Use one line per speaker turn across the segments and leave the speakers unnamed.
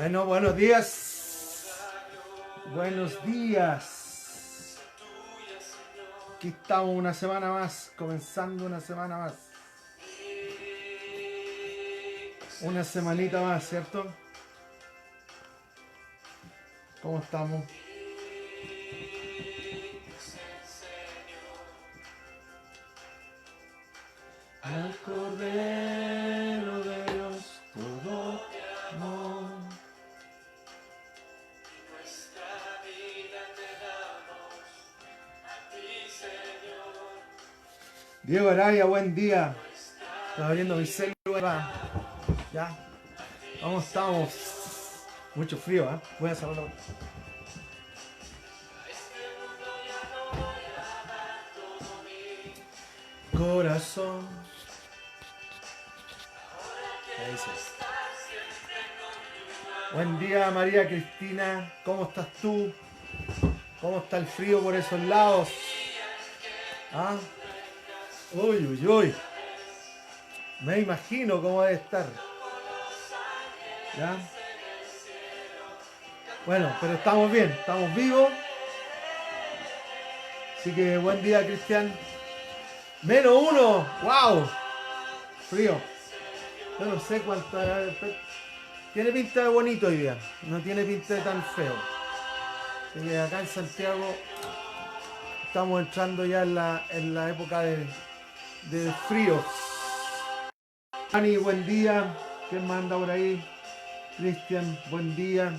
Bueno, buenos días. Buenos días. Aquí estamos una semana más, comenzando una semana más. Una semanita más, ¿cierto? ¿Cómo estamos? Al Cordero de Dios, todo amor. Diego Araya, buen día. Estaba abriendo mi celular. Ya. ¿Cómo estamos? Mucho frío, ¿eh? Voy a cerrarlo. Corazón. ¿Qué dices? Buen día, María Cristina. ¿Cómo estás tú? ¿Cómo está el frío por esos lados? ¿Ah? Uy, uy, uy. Me imagino cómo debe estar. ¿Ya? Bueno, pero estamos bien, estamos vivos. Así que buen día, Cristian. -1. ¡Wow! Frío. Yo no sé cuánto. Tiene pinta de bonito hoy día. No tiene pinta de tan feo. Así que acá en Santiago estamos entrando ya en la época de frío. Ani, buen día. ¿Quién manda por ahí? Cristian, buen día.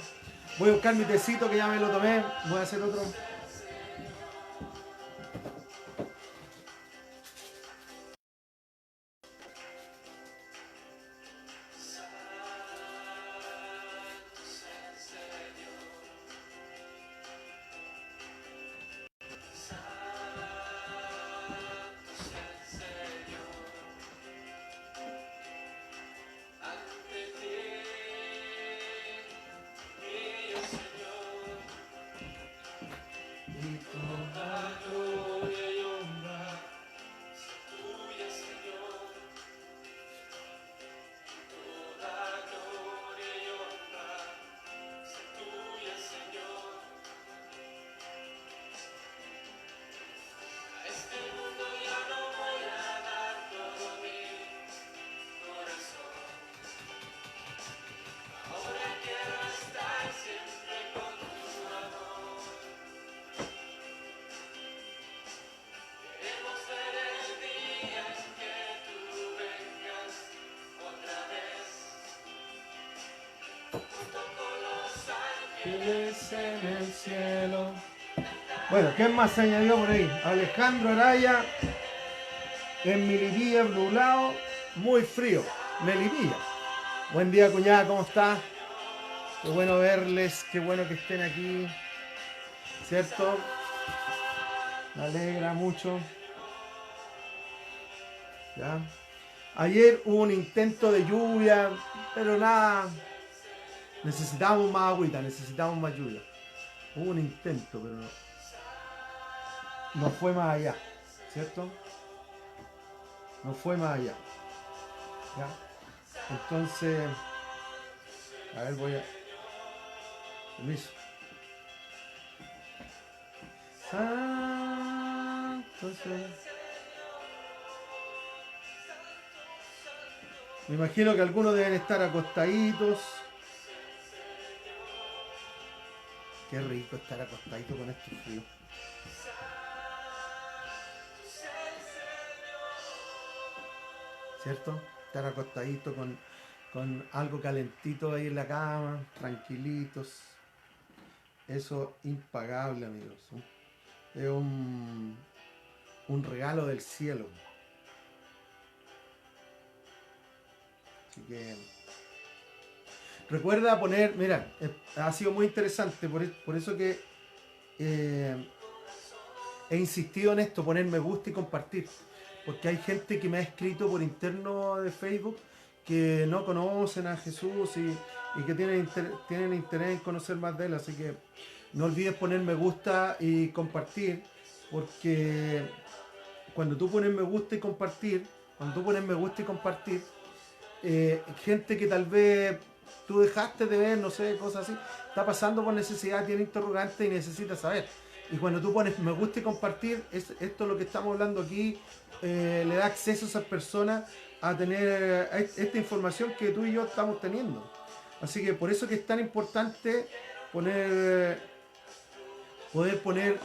Voy a buscar mi tecito que ya me lo tomé. Voy a hacer otro. En el cielo. Bueno, ¿quién más se añadió por ahí? Alejandro Araya. En Melipilla, nublado, muy frío. Melipilla. Buen día, cuñada, ¿cómo está? Qué bueno verles, qué bueno que estén aquí. ¿Cierto? Me alegra mucho. ¿Ya? Ayer hubo un intento de lluvia, pero nada. Necesitamos más agüita, necesitamos más lluvia. Hubo un intento, pero no fue más allá. ¿Cierto? No fue más allá. ¿Ya? Entonces, a ver, voy a... Permiso. Santo sea. Me imagino que algunos deben estar acostaditos. Qué rico estar acostadito con este frío. ¿Cierto? Estar acostadito con algo calentito ahí en la cama, tranquilitos. Eso impagable, amigos. Es un regalo del cielo. Así que recuerda poner, mira, ha sido muy interesante, por eso que he insistido en esto, poner me gusta y compartir. Porque hay gente que me ha escrito por interno de Facebook que no conocen a Jesús y que tienen interés en conocer más de él. Así que no olvides poner me gusta y compartir, porque cuando tú pones me gusta y compartir, gente que tal vez tú dejaste de ver, no sé, cosas así. Está pasando por necesidad, tiene interrogantes y necesita saber. Y cuando tú pones me gusta y compartir, esto es lo que estamos hablando aquí, le da acceso a esas personas a tener esta información que tú y yo estamos teniendo. Así que por eso que es tan importante poder poner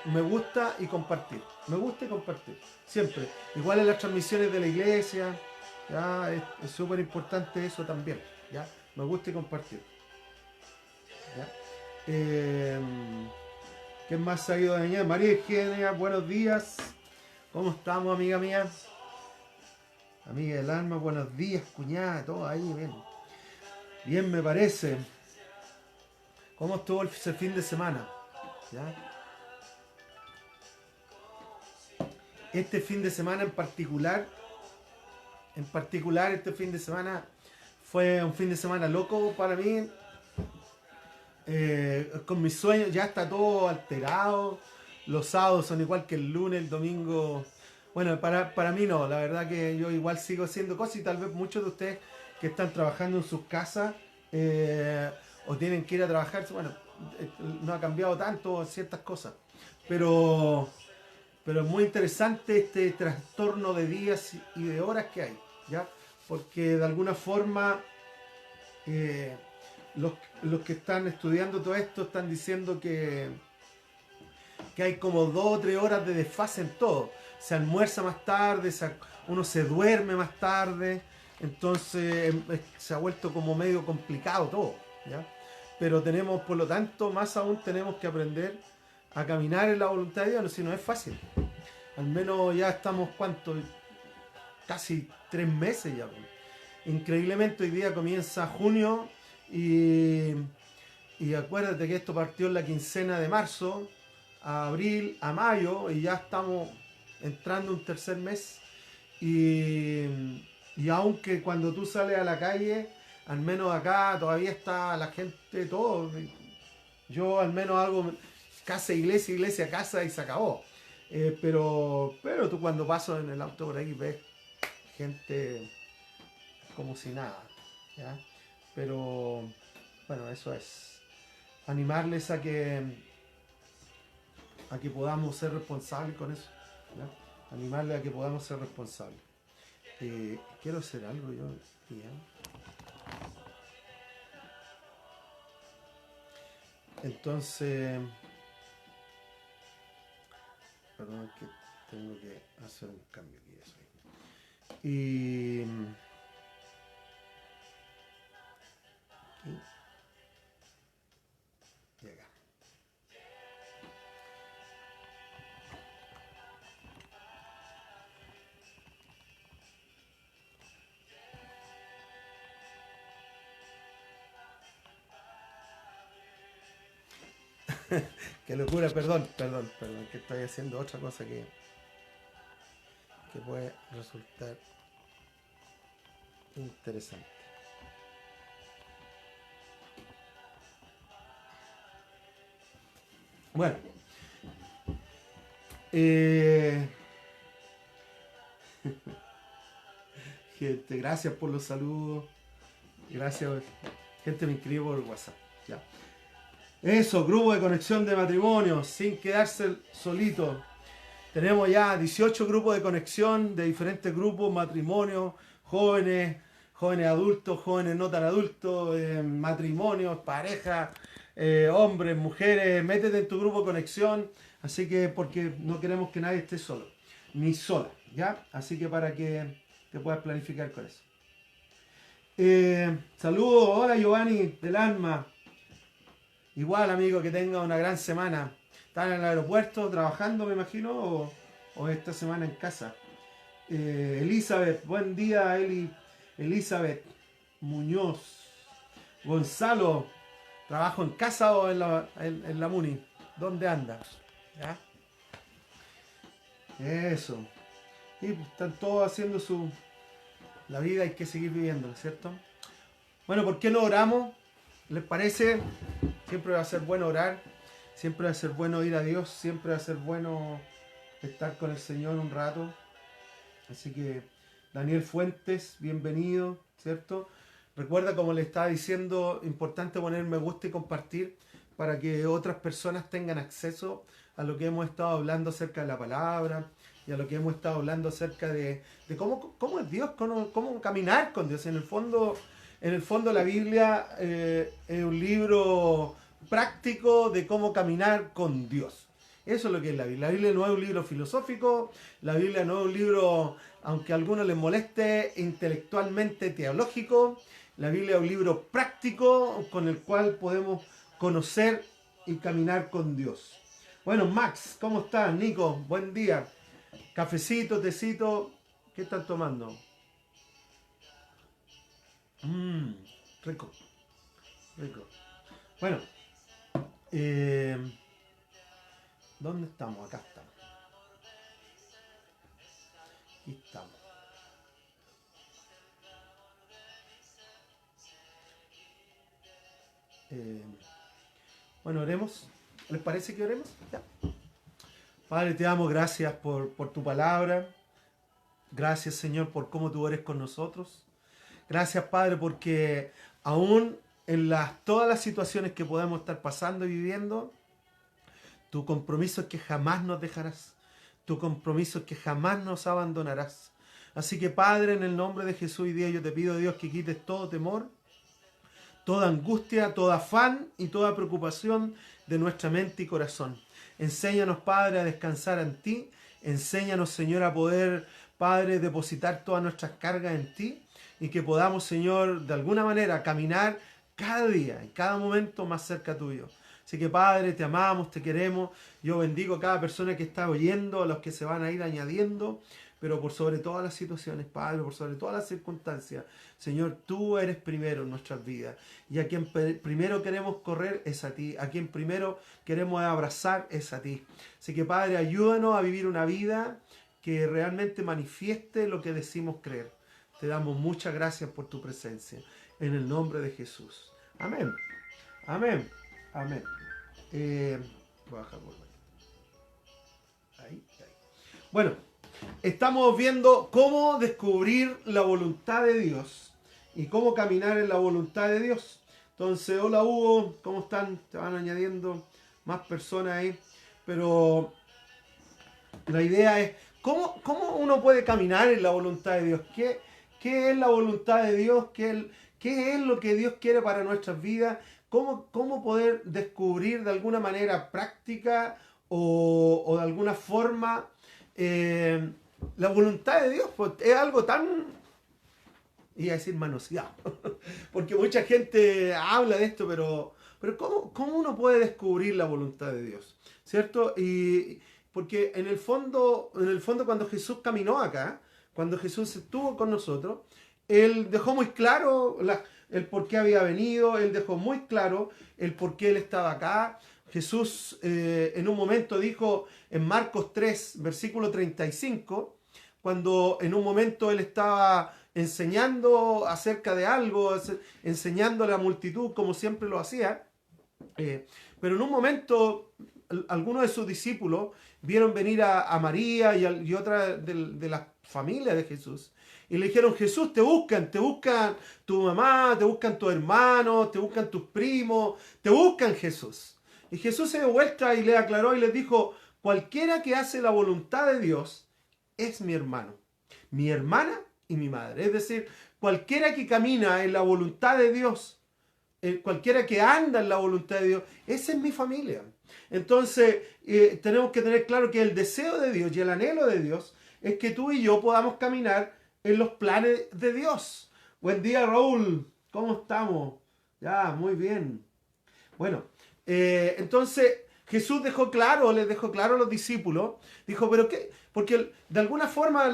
me gusta y compartir. Me gusta y compartir. Siempre. Igual en las transmisiones de la iglesia. ¿Ya? Es súper importante eso también. ¿Ya? Me gusta y compartir. ¿Ya? ¿Quién más se ha ido de mañana? María Eugenia, buenos días. ¿Cómo estamos, amiga mía? Amiga del alma, buenos días, cuñada, todo ahí, bien. Bien me parece. ¿Cómo estuvo ese fin de semana? ¿Ya? Este fin de semana en particular este fin de semana fue un fin de semana loco para mí. Con mis sueños ya está todo alterado. Los sábados son igual que el lunes, el domingo. Bueno, para mí no, la verdad que yo igual sigo haciendo cosas y tal vez muchos de ustedes que están trabajando en sus casas o tienen que ir a trabajar, bueno, no ha cambiado tanto ciertas cosas. Pero es muy interesante este trastorno de días y de horas que hay, ¿ya? Porque de alguna forma eh, los que están estudiando todo esto están diciendo que hay como 2 o 3 horas de desfase en todo. Se almuerza más tarde, uno se duerme más tarde, entonces se ha vuelto como medio complicado todo, ¿ya? Pero tenemos, por lo tanto, más aún tenemos que aprender a caminar en la voluntad de Dios, si no es fácil. Al menos ya estamos, ¿cuánto? Casi 3 meses ya. Increíblemente hoy día comienza junio y acuérdate que esto partió en la quincena de marzo, a abril, a mayo, y ya estamos entrando un tercer mes. Y aunque cuando tú sales a la calle, al menos acá todavía está la gente, todo. Yo al menos hago casa, iglesia, iglesia, casa y se acabó. Pero tú cuando pasas en el auto por ahí ves gente como si nada, ¿ya? Pero bueno, eso es. Animarles a que podamos ser responsables con eso, ¿ya? Animarles a que podamos ser responsables. Quiero hacer algo yo, ¿ya? Entonces, perdón, que tengo que hacer un cambio aquí, eso. Y acá. Qué locura, perdón, que estoy haciendo otra cosa que puede resultar interesante. Bueno, gente, gracias por los saludos. Gracias, gente, me inscribo por WhatsApp. Ya. Eso, grupo de conexión de matrimonio, sin quedarse solito. Tenemos ya 18 grupos de conexión de diferentes grupos, matrimonios, jóvenes adultos, jóvenes no tan adultos, matrimonios, parejas, hombres, mujeres. Métete en tu grupo de conexión. Así que, porque no queremos que nadie esté solo, ni sola, ¿ya? Así que para que te puedas planificar con eso. Saludos, hola Giovanni del alma. Igual, amigo, que tenga una gran semana. ¿Están en el aeropuerto trabajando, me imagino, o esta semana en casa? Elizabeth, buen día, Elizabeth Muñoz. Gonzalo, ¿trabajo en casa o en la Muni? ¿Dónde andas? ¿Ya? Eso. Y están todos haciendo la vida, hay que seguir viviendo, ¿cierto? Bueno, ¿por qué no oramos? ¿Les parece? Siempre va a ser bueno orar, siempre va a ser bueno ir a Dios, siempre va a ser bueno estar con el Señor un rato. Así que, Daniel Fuentes, bienvenido, ¿cierto? Recuerda, como le estaba diciendo, importante poner me gusta y compartir para que otras personas tengan acceso a lo que hemos estado hablando acerca de la palabra y a lo que hemos estado hablando acerca de cómo es Dios, cómo caminar con Dios. En el fondo la Biblia es un libro práctico de cómo caminar con Dios. Eso es lo que es la Biblia. La Biblia no es un libro filosófico, la Biblia no es un libro, aunque a algunos les moleste, intelectualmente teológico. La Biblia es un libro práctico con el cual podemos conocer y caminar con Dios. Bueno, Max, ¿cómo estás? Nico, buen día. Cafecito, tecito, ¿qué están tomando? Rico, rico. Bueno, ¿dónde estamos? Acá estamos. Aquí estamos. Bueno, oremos. ¿Les parece que oremos? Ya. Padre, te damos gracias por tu palabra. Gracias, Señor, por cómo tú eres con nosotros. Gracias, Padre, porque aún en todas las situaciones que podamos estar pasando y viviendo, tu compromiso es que jamás nos dejarás. Tu compromiso es que jamás nos abandonarás. Así que, Padre, en el nombre de Jesús y Dios, yo te pido, Dios, que quites todo temor, toda angustia, todo afán y toda preocupación de nuestra mente y corazón. Enséñanos, Padre, a descansar en ti. Enséñanos, Señor, a poder, Padre, depositar todas nuestras cargas en ti y que podamos, Señor, de alguna manera caminar cada día, en cada momento más cerca tuyo. Así que, Padre, te amamos, te queremos. Yo bendigo a cada persona que está oyendo, a los que se van a ir añadiendo, pero por sobre todas las situaciones, Padre, por sobre todas las circunstancias, Señor, tú eres primero en nuestras vidas. Y a quien primero queremos correr es a ti. A quien primero queremos abrazar es a ti. Así que, Padre, ayúdanos a vivir una vida que realmente manifieste lo que decimos creer. Te damos muchas gracias por tu presencia. En el nombre de Jesús. Amén. Amén. Amén. Voy a bajar por ahí. Bueno, estamos viendo cómo descubrir la voluntad de Dios y cómo caminar en la voluntad de Dios. Entonces, hola Hugo, ¿cómo están? Te van añadiendo más personas ahí. Pero la idea es, ¿cómo uno puede caminar en la voluntad de Dios? ¿Qué es la voluntad de Dios? ¿Qué es lo que Dios quiere para nuestras vidas? ¿Cómo poder descubrir de alguna manera práctica o de alguna forma la voluntad de Dios? Pues es algo tan, iba a decir manoseado, porque mucha gente habla de esto, pero ¿cómo uno puede descubrir la voluntad de Dios? ¿Cierto? Y porque en el fondo cuando Jesús caminó acá, cuando Jesús estuvo con nosotros, Él dejó muy claro el por qué había venido, Él dejó muy claro el por qué Él estaba acá. Jesús en un momento dijo en Marcos 3, versículo 35, cuando en un momento Él estaba enseñando acerca de algo, enseñando a la multitud como siempre lo hacía, pero en un momento algunos de sus discípulos vieron venir a María y otra de las familias de Jesús. Y le dijeron, Jesús, te buscan tu mamá, te buscan tus hermanos, te buscan tus primos, te buscan Jesús. Y Jesús se dio vuelta y le aclaró y les dijo, cualquiera que hace la voluntad de Dios es mi hermano, mi hermana y mi madre. Es decir, cualquiera que camina en la voluntad de Dios, cualquiera que anda en la voluntad de Dios, esa es mi familia. Entonces, tenemos que tener claro que el deseo de Dios y el anhelo de Dios es que tú y yo podamos caminar en los planes de Dios. Buen día, Raúl. ¿Cómo estamos? Ya, muy bien. Bueno, entonces Jesús les dejó claro a los discípulos, dijo, ¿pero qué? Porque de alguna forma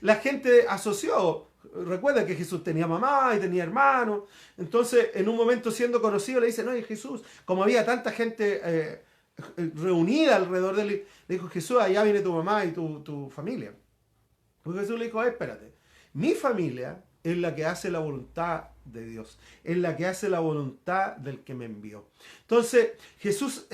la gente asoció. Recuerda que Jesús tenía mamá y tenía hermanos. Entonces, en un momento siendo conocido, le dicen, oye, Jesús, como había tanta gente reunida alrededor de él, le dijo, Jesús, allá viene tu mamá y tu familia. Porque Jesús le dijo, espérate, mi familia es la que hace la voluntad de Dios, es la que hace la voluntad del que me envió. Entonces, Jesús,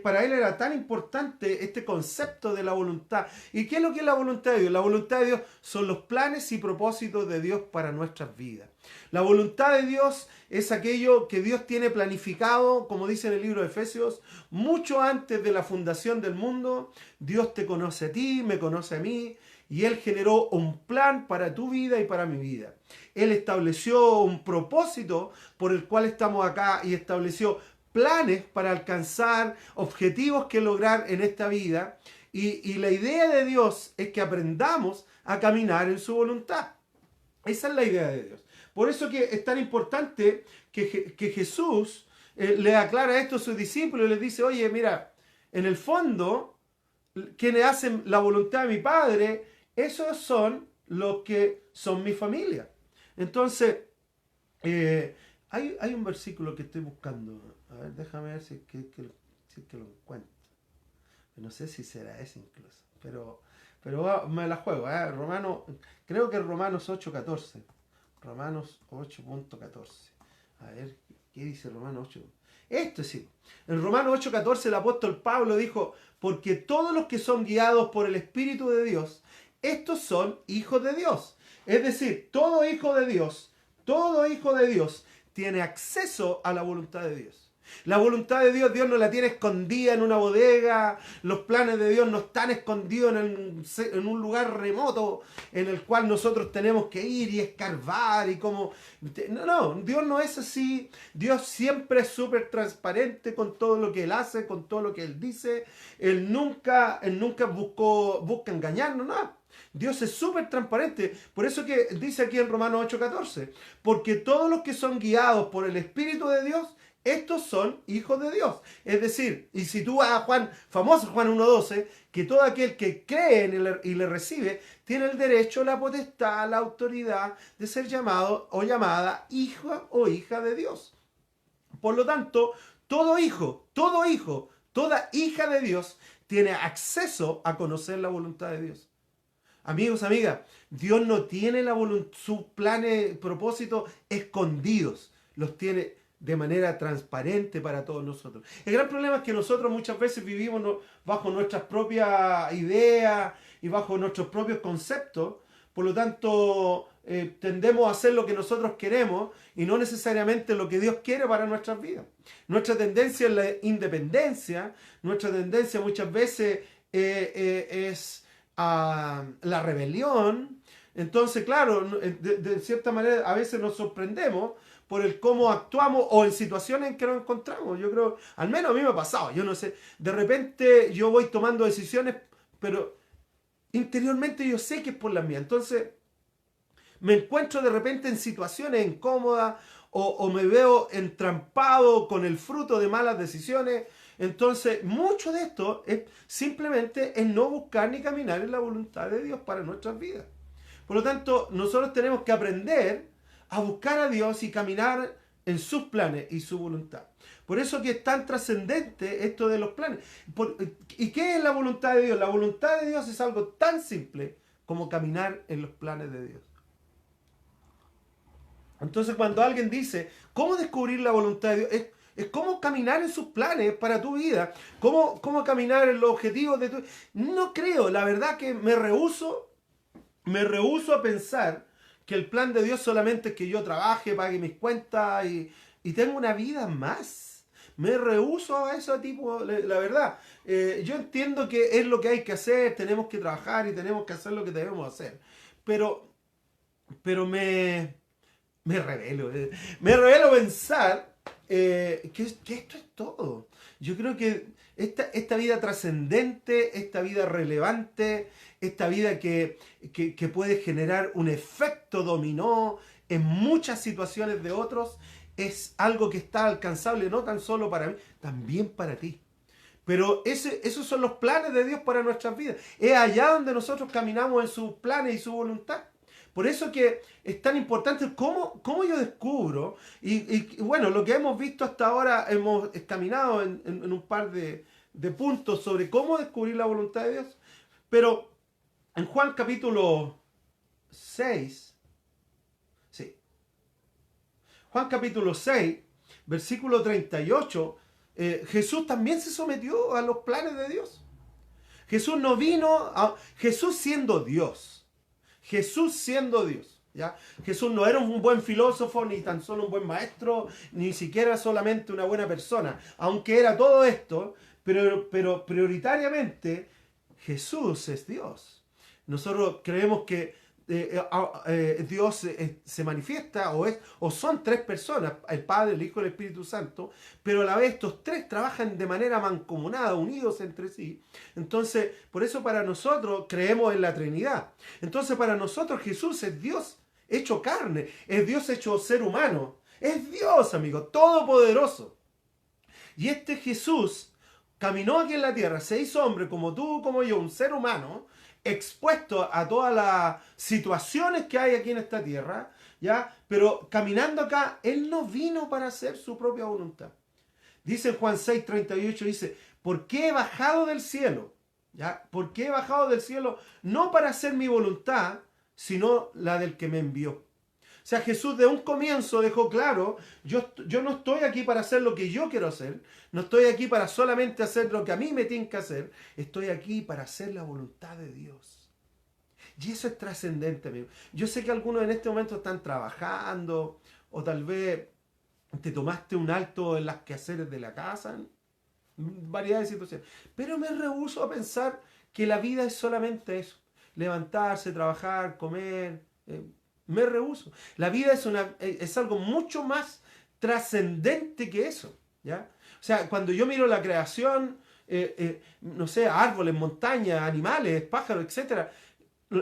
para él era tan importante este concepto de la voluntad. ¿Y qué es lo que es la voluntad de Dios? La voluntad de Dios son los planes y propósitos de Dios para nuestras vidas. La voluntad de Dios es aquello que Dios tiene planificado, como dice en el libro de Efesios, mucho antes de la fundación del mundo. Dios te conoce a ti, me conoce a mí, y Él generó un plan para tu vida y para mi vida. Él estableció un propósito por el cual estamos acá y estableció planes para alcanzar objetivos que lograr en esta vida. Y la idea de Dios es que aprendamos a caminar en su voluntad. Esa es la idea de Dios. Por eso que es tan importante que Jesús le aclara esto a sus discípulos y les dice, oye, mira, en el fondo, quienes hacen la voluntad de mi Padre, esos son los que son mi familia. Entonces, hay un versículo que estoy buscando. A ver, déjame ver si es que lo encuentro. No sé si será ese incluso. Pero me la juego. Creo que es Romanos 8:14. Romanos 8:14. A ver, ¿qué dice Romanos 8? Esto sí. En Romanos 8:14 el apóstol Pablo dijo, porque todos los que son guiados por el Espíritu de Dios, estos son hijos de Dios. Es decir, todo hijo de Dios tiene acceso a la voluntad de Dios. La voluntad de Dios, Dios no la tiene escondida en una bodega. Los planes de Dios no están escondidos en un lugar remoto en el cual nosotros tenemos que ir y escarbar y como... No, Dios no es así. Dios siempre es súper transparente con todo lo que Él hace, con todo lo que Él dice. Él nunca busca engañarnos, no. Dios es súper transparente. Por eso que dice aquí en Romanos 8:14, porque todos los que son guiados por el Espíritu de Dios, estos son hijos de Dios. Es decir, y si tú vas a Juan, famoso Juan 1:12, que todo aquel que cree en él y le recibe, tiene el derecho, la potestad, la autoridad de ser llamado o llamada hijo o hija de Dios. Por lo tanto, todo hijo, toda hija de Dios tiene acceso a conocer la voluntad de Dios. Amigos, amigas, Dios no tiene sus planes, propósitos escondidos. Los tiene de manera transparente para todos nosotros. El gran problema es que nosotros muchas veces vivimos bajo nuestras propias ideas y bajo nuestros propios conceptos. Por lo tanto, tendemos a hacer lo que nosotros queremos y no necesariamente lo que Dios quiere para nuestras vidas. Nuestra tendencia es la independencia. Nuestra tendencia muchas veces es la rebelión. Entonces, claro, de cierta manera a veces nos sorprendemos por el cómo actuamos o en situaciones en que nos encontramos. Yo creo, al menos a mí me ha pasado, yo no sé, de repente yo voy tomando decisiones, pero interiormente yo sé que es por las mías. Entonces me encuentro de repente en situaciones incómodas o me veo entrampado con el fruto de malas decisiones. Entonces, mucho de esto es simplemente el no buscar ni caminar en la voluntad de Dios para nuestras vidas. Por lo tanto, nosotros tenemos que aprender a buscar a Dios y caminar en sus planes y su voluntad. Por eso que es tan trascendente esto de los planes. ¿Y qué es la voluntad de Dios? La voluntad de Dios es algo tan simple como caminar en los planes de Dios. Entonces, cuando alguien dice, ¿cómo descubrir la voluntad de Dios? Es cómo caminar en sus planes para tu vida. Cómo caminar en los objetivos de tu vida. No creo, la verdad que me rehúso a pensar que el plan de Dios solamente es que yo trabaje, pague mis cuentas y tenga una vida más. Me rehúso a ese tipo, la verdad. Yo entiendo que es lo que hay que hacer, tenemos que trabajar y tenemos que hacer lo que debemos hacer. Pero me revelo. Me revelo pensar que esto es todo. Yo creo que esta vida trascendente, esta vida relevante, esta vida que puede generar un efecto dominó en muchas situaciones de otros, es algo que está alcanzable no tan solo para mí, también para ti. Pero esos son los planes de Dios para nuestras vidas. Es allá donde nosotros caminamos en sus planes y su voluntad. Por eso que es tan importante cómo yo descubro, y bueno, lo que hemos visto hasta ahora, hemos caminado en un par de puntos sobre cómo descubrir la voluntad de Dios, pero en Juan capítulo 6, Juan capítulo 6, versículo 38, Jesús también se sometió a los planes de Dios. Jesús no vino, Jesús siendo Dios. Jesús siendo Dios. ¿Ya? Jesús no era un buen filósofo, ni tan solo un buen maestro, ni siquiera solamente una buena persona. Aunque era todo esto, pero prioritariamente Jesús es Dios. Nosotros creemos que Dios se manifiesta o son tres personas, el Padre, el Hijo y el Espíritu Santo, pero a la vez estos tres trabajan de manera mancomunada, unidos entre sí. Entonces, por eso para nosotros creemos en la Trinidad. Entonces, para nosotros Jesús es Dios hecho carne, es Dios hecho ser humano, es Dios, amigo, todopoderoso. Y este Jesús caminó aquí en la tierra, se hizo hombre como tú, como yo, un ser humano, expuesto a todas las situaciones que hay aquí en esta tierra, ¿ya? Pero caminando acá, Él no vino para hacer su propia voluntad. Dice en Juan 6:38, dice, ¿por qué he bajado del cielo? ¿Ya? ¿Por qué he bajado del cielo? No para hacer mi voluntad, sino la del que me envió. O sea, Jesús de un comienzo dejó claro, yo no estoy aquí para hacer lo que yo quiero hacer, no estoy aquí para solamente hacer lo que a mí me tiene que hacer, estoy aquí para hacer la voluntad de Dios. Y eso es trascendente, amigo. Yo sé que algunos en este momento están trabajando, o tal vez te tomaste un alto en las quehaceres de la casa, variedad de situaciones, pero me rehúso a pensar que la vida es solamente eso, levantarse, trabajar, comer, me rehúso. La vida es algo mucho más trascendente que eso, ¿ya? O sea, cuando yo miro la creación, no sé, árboles, montañas, animales, pájaros, etc.,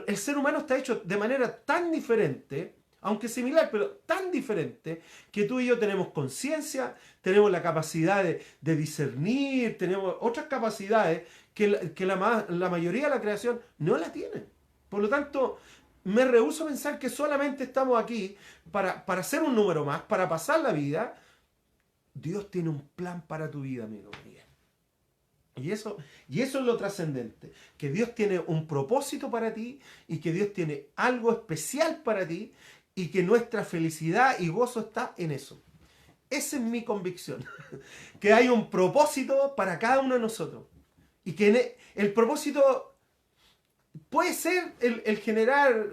el ser humano está hecho de manera tan diferente, aunque similar, pero tan diferente, que tú y yo tenemos conciencia, tenemos la capacidad de discernir, tenemos otras capacidades que la mayoría de la creación no la tiene. Por lo tanto, me rehúso a pensar que solamente estamos aquí para ser un número más, para pasar la vida. Dios tiene un plan para tu vida, amigo mío. Y eso es lo trascendente, que Dios tiene un propósito para ti y que Dios tiene algo especial para ti y que nuestra felicidad y gozo está en eso. Esa es mi convicción, que hay un propósito para cada uno de nosotros y que el propósito puede ser el generar,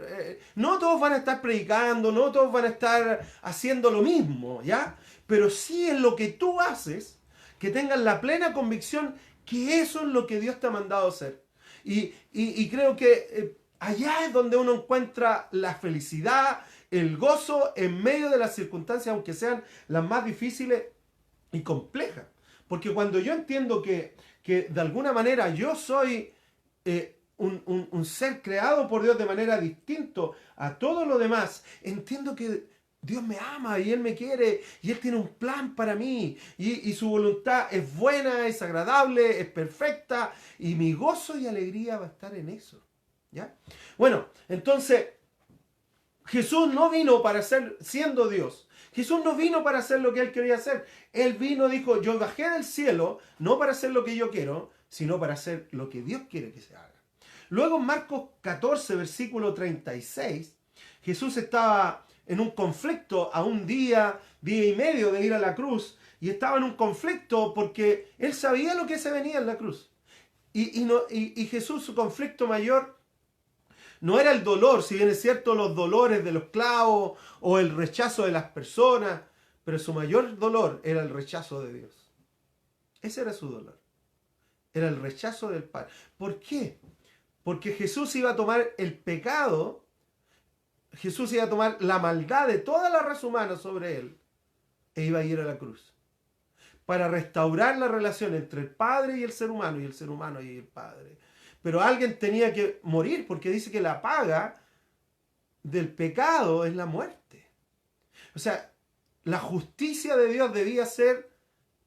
no todos van a estar predicando, no todos van a estar haciendo lo mismo, ¿ya? Pero sí en lo que tú haces, que tengas la plena convicción que eso es lo que Dios te ha mandado a hacer. Y creo que allá es donde uno encuentra la felicidad, el gozo en medio de las circunstancias, aunque sean las más difíciles y complejas. Porque cuando yo entiendo que de alguna manera yo soy un ser creado por Dios de manera distinta a todo lo demás, entiendo que Dios me ama y Él me quiere y Él tiene un plan para mí y su voluntad es buena, es agradable, es perfecta y mi gozo y alegría va a estar en eso, ¿ya? Bueno, entonces Jesús no vino para ser, siendo Dios, Jesús no vino para hacer lo que Él quería hacer. Él vino, dijo, yo bajé del cielo no para hacer lo que yo quiero, sino para hacer lo que Dios quiere que se haga. Luego en Marcos 14, versículo 36, Jesús estaba en un conflicto a un día y medio de ir a la cruz, y estaba en un conflicto porque Él sabía lo que se venía en la cruz. Y Jesús, su conflicto mayor no era el dolor, si bien es cierto los dolores de los clavos o el rechazo de las personas, pero su mayor dolor era el rechazo de Dios. Ese era su dolor. Era el rechazo del Padre. ¿Por qué? Porque Jesús iba a tomar el pecado, Jesús iba a tomar la maldad de toda la raza humana sobre Él e iba a ir a la cruz para restaurar la relación entre el Padre y el ser humano y el Padre. Pero alguien tenía que morir porque dice que la paga del pecado es la muerte. O sea, la justicia de Dios debía ser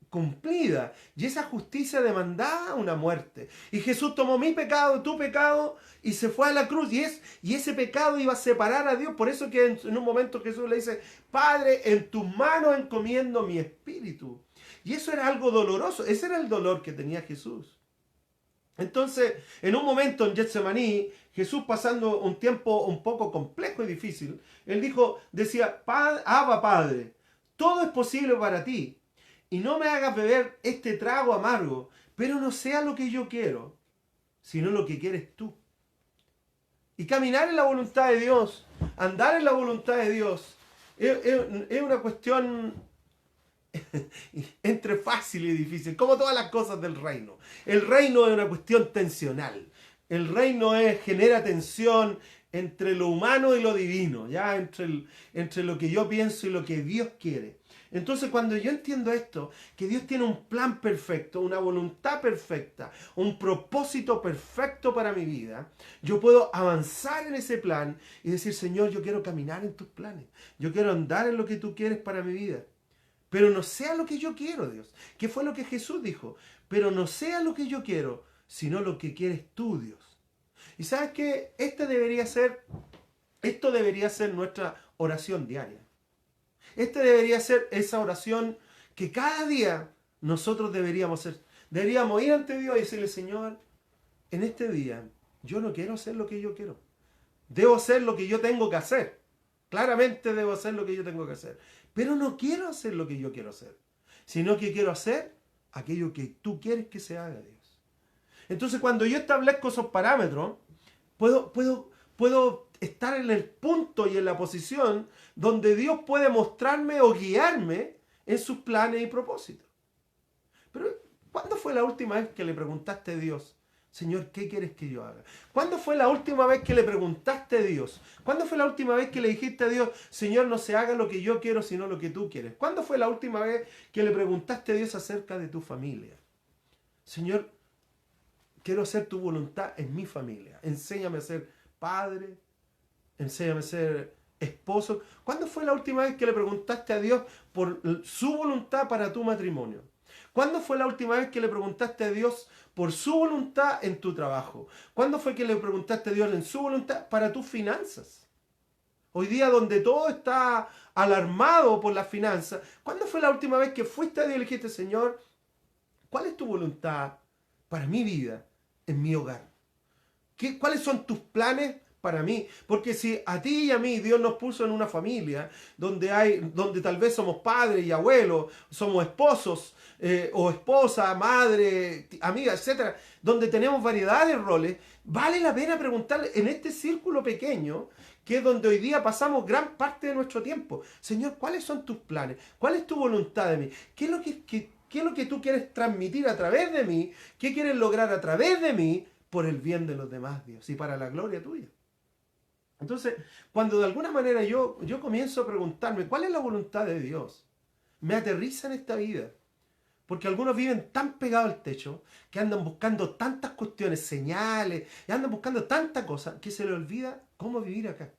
cumplida y esa justicia demandaba una muerte. Y Jesús tomó mi pecado, tu pecado y se fue a la cruz y ese pecado iba a separar a Dios. Por eso que en un momento Jesús le dice, Padre, en tus manos encomiendo mi espíritu. Y eso era algo doloroso, ese era el dolor que tenía Jesús. Entonces, en un momento en Getsemaní, Jesús pasando un tiempo un poco complejo y difícil, él decía, Abba Padre, todo es posible para ti. Y no me hagas beber este trago amargo, pero no sea lo que yo quiero, sino lo que quieres tú. Y caminar en la voluntad de Dios, andar en la voluntad de Dios, es una cuestión entre fácil y difícil, como todas las cosas del reino. El reino es una cuestión tensional. El reino genera tensión entre lo humano y lo divino, ¿ya? Entre lo que yo pienso y lo que Dios quiere. Entonces, cuando yo entiendo esto, que Dios tiene un plan perfecto, una voluntad perfecta, un propósito perfecto para mi vida, yo puedo avanzar en ese plan y decir, Señor, yo quiero caminar en tus planes. Yo quiero andar en lo que tú quieres para mi vida. Pero no sea lo que yo quiero, Dios. ¿Qué fue lo que Jesús dijo? Pero no sea lo que yo quiero, sino lo que quieres tú, Dios. Y sabes que esto debería ser nuestra oración diaria. Este debería ser esa oración que cada día nosotros deberíamos hacer. Deberíamos ir ante Dios y decirle, Señor, en este día yo no quiero hacer lo que yo quiero. Debo hacer lo que yo tengo que hacer. Claramente debo hacer lo que yo tengo que hacer. Pero no quiero hacer lo que yo quiero hacer, sino que quiero hacer aquello que tú quieres que se haga, Dios. Entonces, cuando yo establezco esos parámetros, puedo estar en el punto y en la posición donde Dios puede mostrarme o guiarme en sus planes y propósitos. Pero, ¿cuándo fue la última vez que le preguntaste a Dios, Señor, ¿qué quieres que yo haga? ¿Cuándo fue la última vez que le preguntaste a Dios? ¿Cuándo fue la última vez que le dijiste a Dios, Señor, no se haga lo que yo quiero, sino lo que tú quieres? ¿Cuándo fue la última vez que le preguntaste a Dios acerca de tu familia? Señor, quiero hacer tu voluntad en mi familia. Enséñame a ser padre, enséñame a ser esposo. ¿Cuándo fue la última vez que le preguntaste a Dios por su voluntad para tu matrimonio? ¿Cuándo fue la última vez que le preguntaste a Dios por su voluntad en tu trabajo? ¿Cuándo fue que le preguntaste a Dios en su voluntad para tus finanzas? Hoy día donde todo está alarmado por las finanzas, ¿cuándo fue la última vez que fuiste a Dios y le dijiste, Señor, ¿cuál es tu voluntad para mi vida, en mi hogar? ¿Cuáles son tus planes para mí? Porque si a ti y a mí Dios nos puso en una familia donde tal vez somos padres y abuelos, somos esposos o esposa, madre, amiga, etcétera, donde tenemos variedad de roles, vale la pena preguntarle en este círculo pequeño, que es donde hoy día pasamos gran parte de nuestro tiempo. Señor, ¿cuáles son tus planes? ¿Cuál es tu voluntad de mí? ¿Qué es lo que tú quieres transmitir a través de mí? ¿Qué quieres lograr a través de mí por el bien de los demás, Dios, y para la gloria tuya? Entonces, cuando de alguna manera yo comienzo a preguntarme, ¿cuál es la voluntad de Dios? Me aterriza en esta vida. Porque algunos viven tan pegados al techo que andan buscando tantas cuestiones, señales, y andan buscando tantas cosas que se les olvida cómo vivir acá.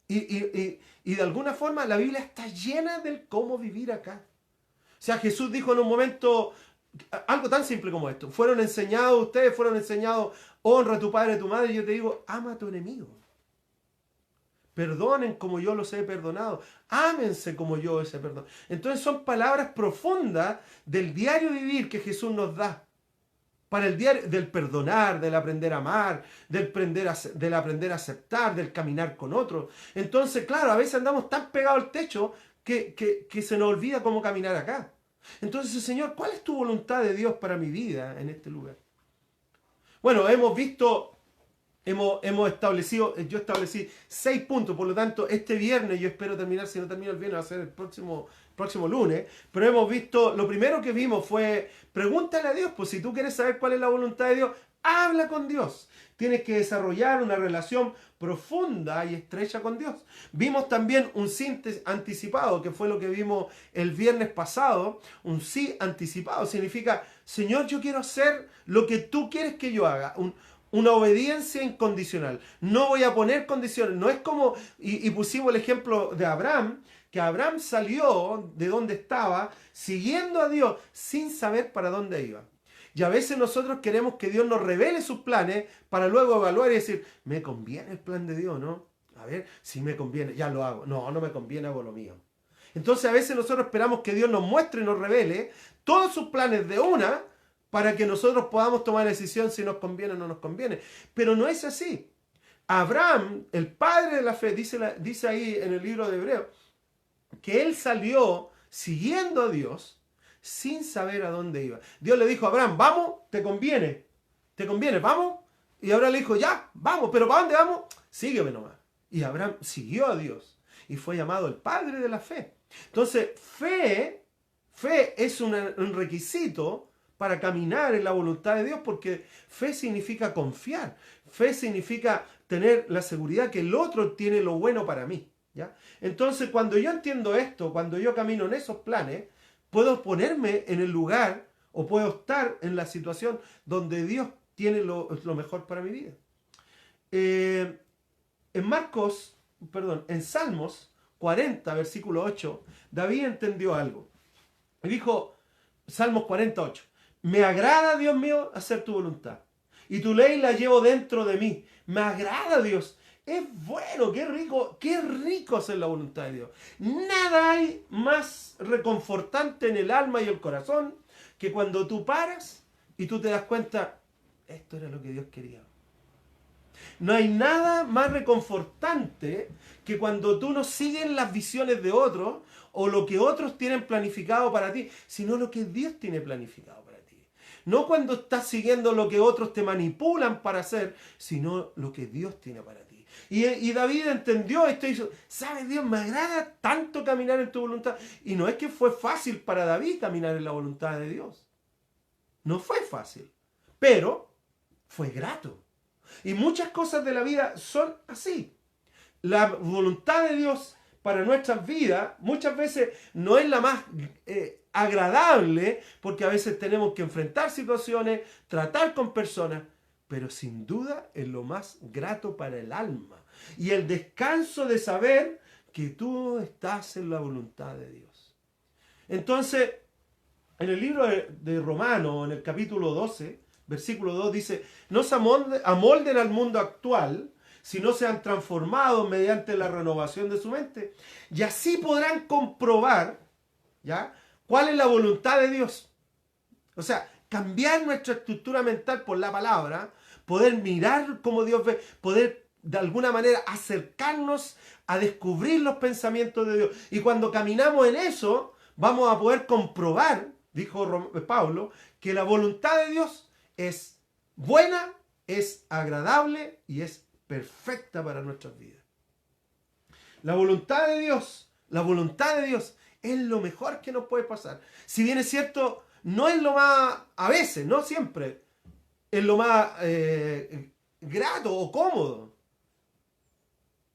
Y de alguna forma la Biblia está llena del cómo vivir acá. O sea, Jesús dijo en un momento algo tan simple como esto. Ustedes fueron enseñados, honra a tu padre y a tu madre, y yo te digo, ama a tu enemigo. Perdonen como yo los he perdonado. Ámense como yo os he perdonado. Entonces son palabras profundas del diario vivir que Jesús nos da. Para el diario del perdonar, del aprender a amar, del aprender a aceptar, del caminar con otros. Entonces, claro, a veces andamos tan pegados al techo que se nos olvida cómo caminar acá. Entonces, Señor, ¿cuál es tu voluntad de Dios para mi vida en este lugar? Bueno, yo establecí 6 puntos, por lo tanto, este viernes, yo espero terminar, si no termino el viernes, va a ser el próximo lunes, pero hemos visto, lo primero que vimos fue, pregúntale a Dios, pues si tú quieres saber cuál es la voluntad de Dios, habla con Dios. Tienes que desarrollar una relación profunda y estrecha con Dios. Vimos también un sí anticipado, que fue lo que vimos el viernes pasado. Un sí anticipado significa, Señor, yo quiero hacer lo que tú quieres que yo haga. Una obediencia incondicional. No voy a poner condiciones. No es como, y pusimos el ejemplo de Abraham, que Abraham salió de donde estaba, siguiendo a Dios, sin saber para dónde iba. Y a veces nosotros queremos que Dios nos revele sus planes para luego evaluar y decir, ¿me conviene el plan de Dios, no? A ver, si me conviene, ya lo hago. No, no me conviene, hago lo mío. Entonces a veces nosotros esperamos que Dios nos muestre y nos revele todos sus planes de una, para que nosotros podamos tomar la decisión si nos conviene o no nos conviene. Pero no es así. Abraham, el padre de la fe, dice ahí en el libro de Hebreos, que él salió siguiendo a Dios sin saber a dónde iba. Dios le dijo a Abraham, vamos, te conviene, vamos. Y Abraham le dijo, ya, vamos, pero ¿para dónde vamos? Sígueme nomás. Y Abraham siguió a Dios y fue llamado el padre de la fe. Entonces, fe es un requisito para caminar en la voluntad de Dios, porque fe significa confiar. Fe significa tener la seguridad que el otro tiene lo bueno para mí, ¿ya? Entonces, cuando yo entiendo esto, cuando yo camino en esos planes, puedo ponerme en el lugar o puedo estar en la situación donde Dios tiene lo mejor para mi vida. En Salmos 40, versículo 8, David entendió algo. Dijo, Salmos 48, me agrada, Dios mío, hacer tu voluntad, y tu ley la llevo dentro de mí. Me agrada, Dios. Es bueno, qué rico hacer la voluntad de Dios. Nada hay más reconfortante en el alma y el corazón que cuando tú paras y tú te das cuenta, esto era lo que Dios quería. No hay nada más reconfortante que cuando tú no sigues las visiones de otros o lo que otros tienen planificado para ti, sino lo que Dios tiene planificado para ti. No cuando estás siguiendo lo que otros te manipulan para hacer, sino lo que Dios tiene para ti. Y David entendió esto y dijo, ¿sabes, Dios? Me agrada tanto caminar en tu voluntad. Y no es que fue fácil para David caminar en la voluntad de Dios. No fue fácil, pero fue grato. Y muchas cosas de la vida son así. La voluntad de Dios para nuestras vidas muchas veces no es la más agradable, porque a veces tenemos que enfrentar situaciones, tratar con personas, pero sin duda es lo más grato para el alma. Y el descanso de saber que tú estás en la voluntad de Dios. Entonces, en el libro de Romanos, en el capítulo 12, versículo 2 dice, no se amolden al mundo actual, sino sean transformados mediante la renovación de su mente. Y así podrán comprobar, ¿ya?, cuál es la voluntad de Dios. O sea, cambiar nuestra estructura mental por la palabra, poder mirar como Dios ve, poder de alguna manera acercarnos a descubrir los pensamientos de Dios. Y cuando caminamos en eso, vamos a poder comprobar, dijo Pablo, que la voluntad de Dios es buena, es agradable y es perfecta para nuestras vidas. La voluntad de Dios es lo mejor que nos puede pasar. Si bien es cierto, no es lo más, a veces, no siempre, es lo más grato o cómodo.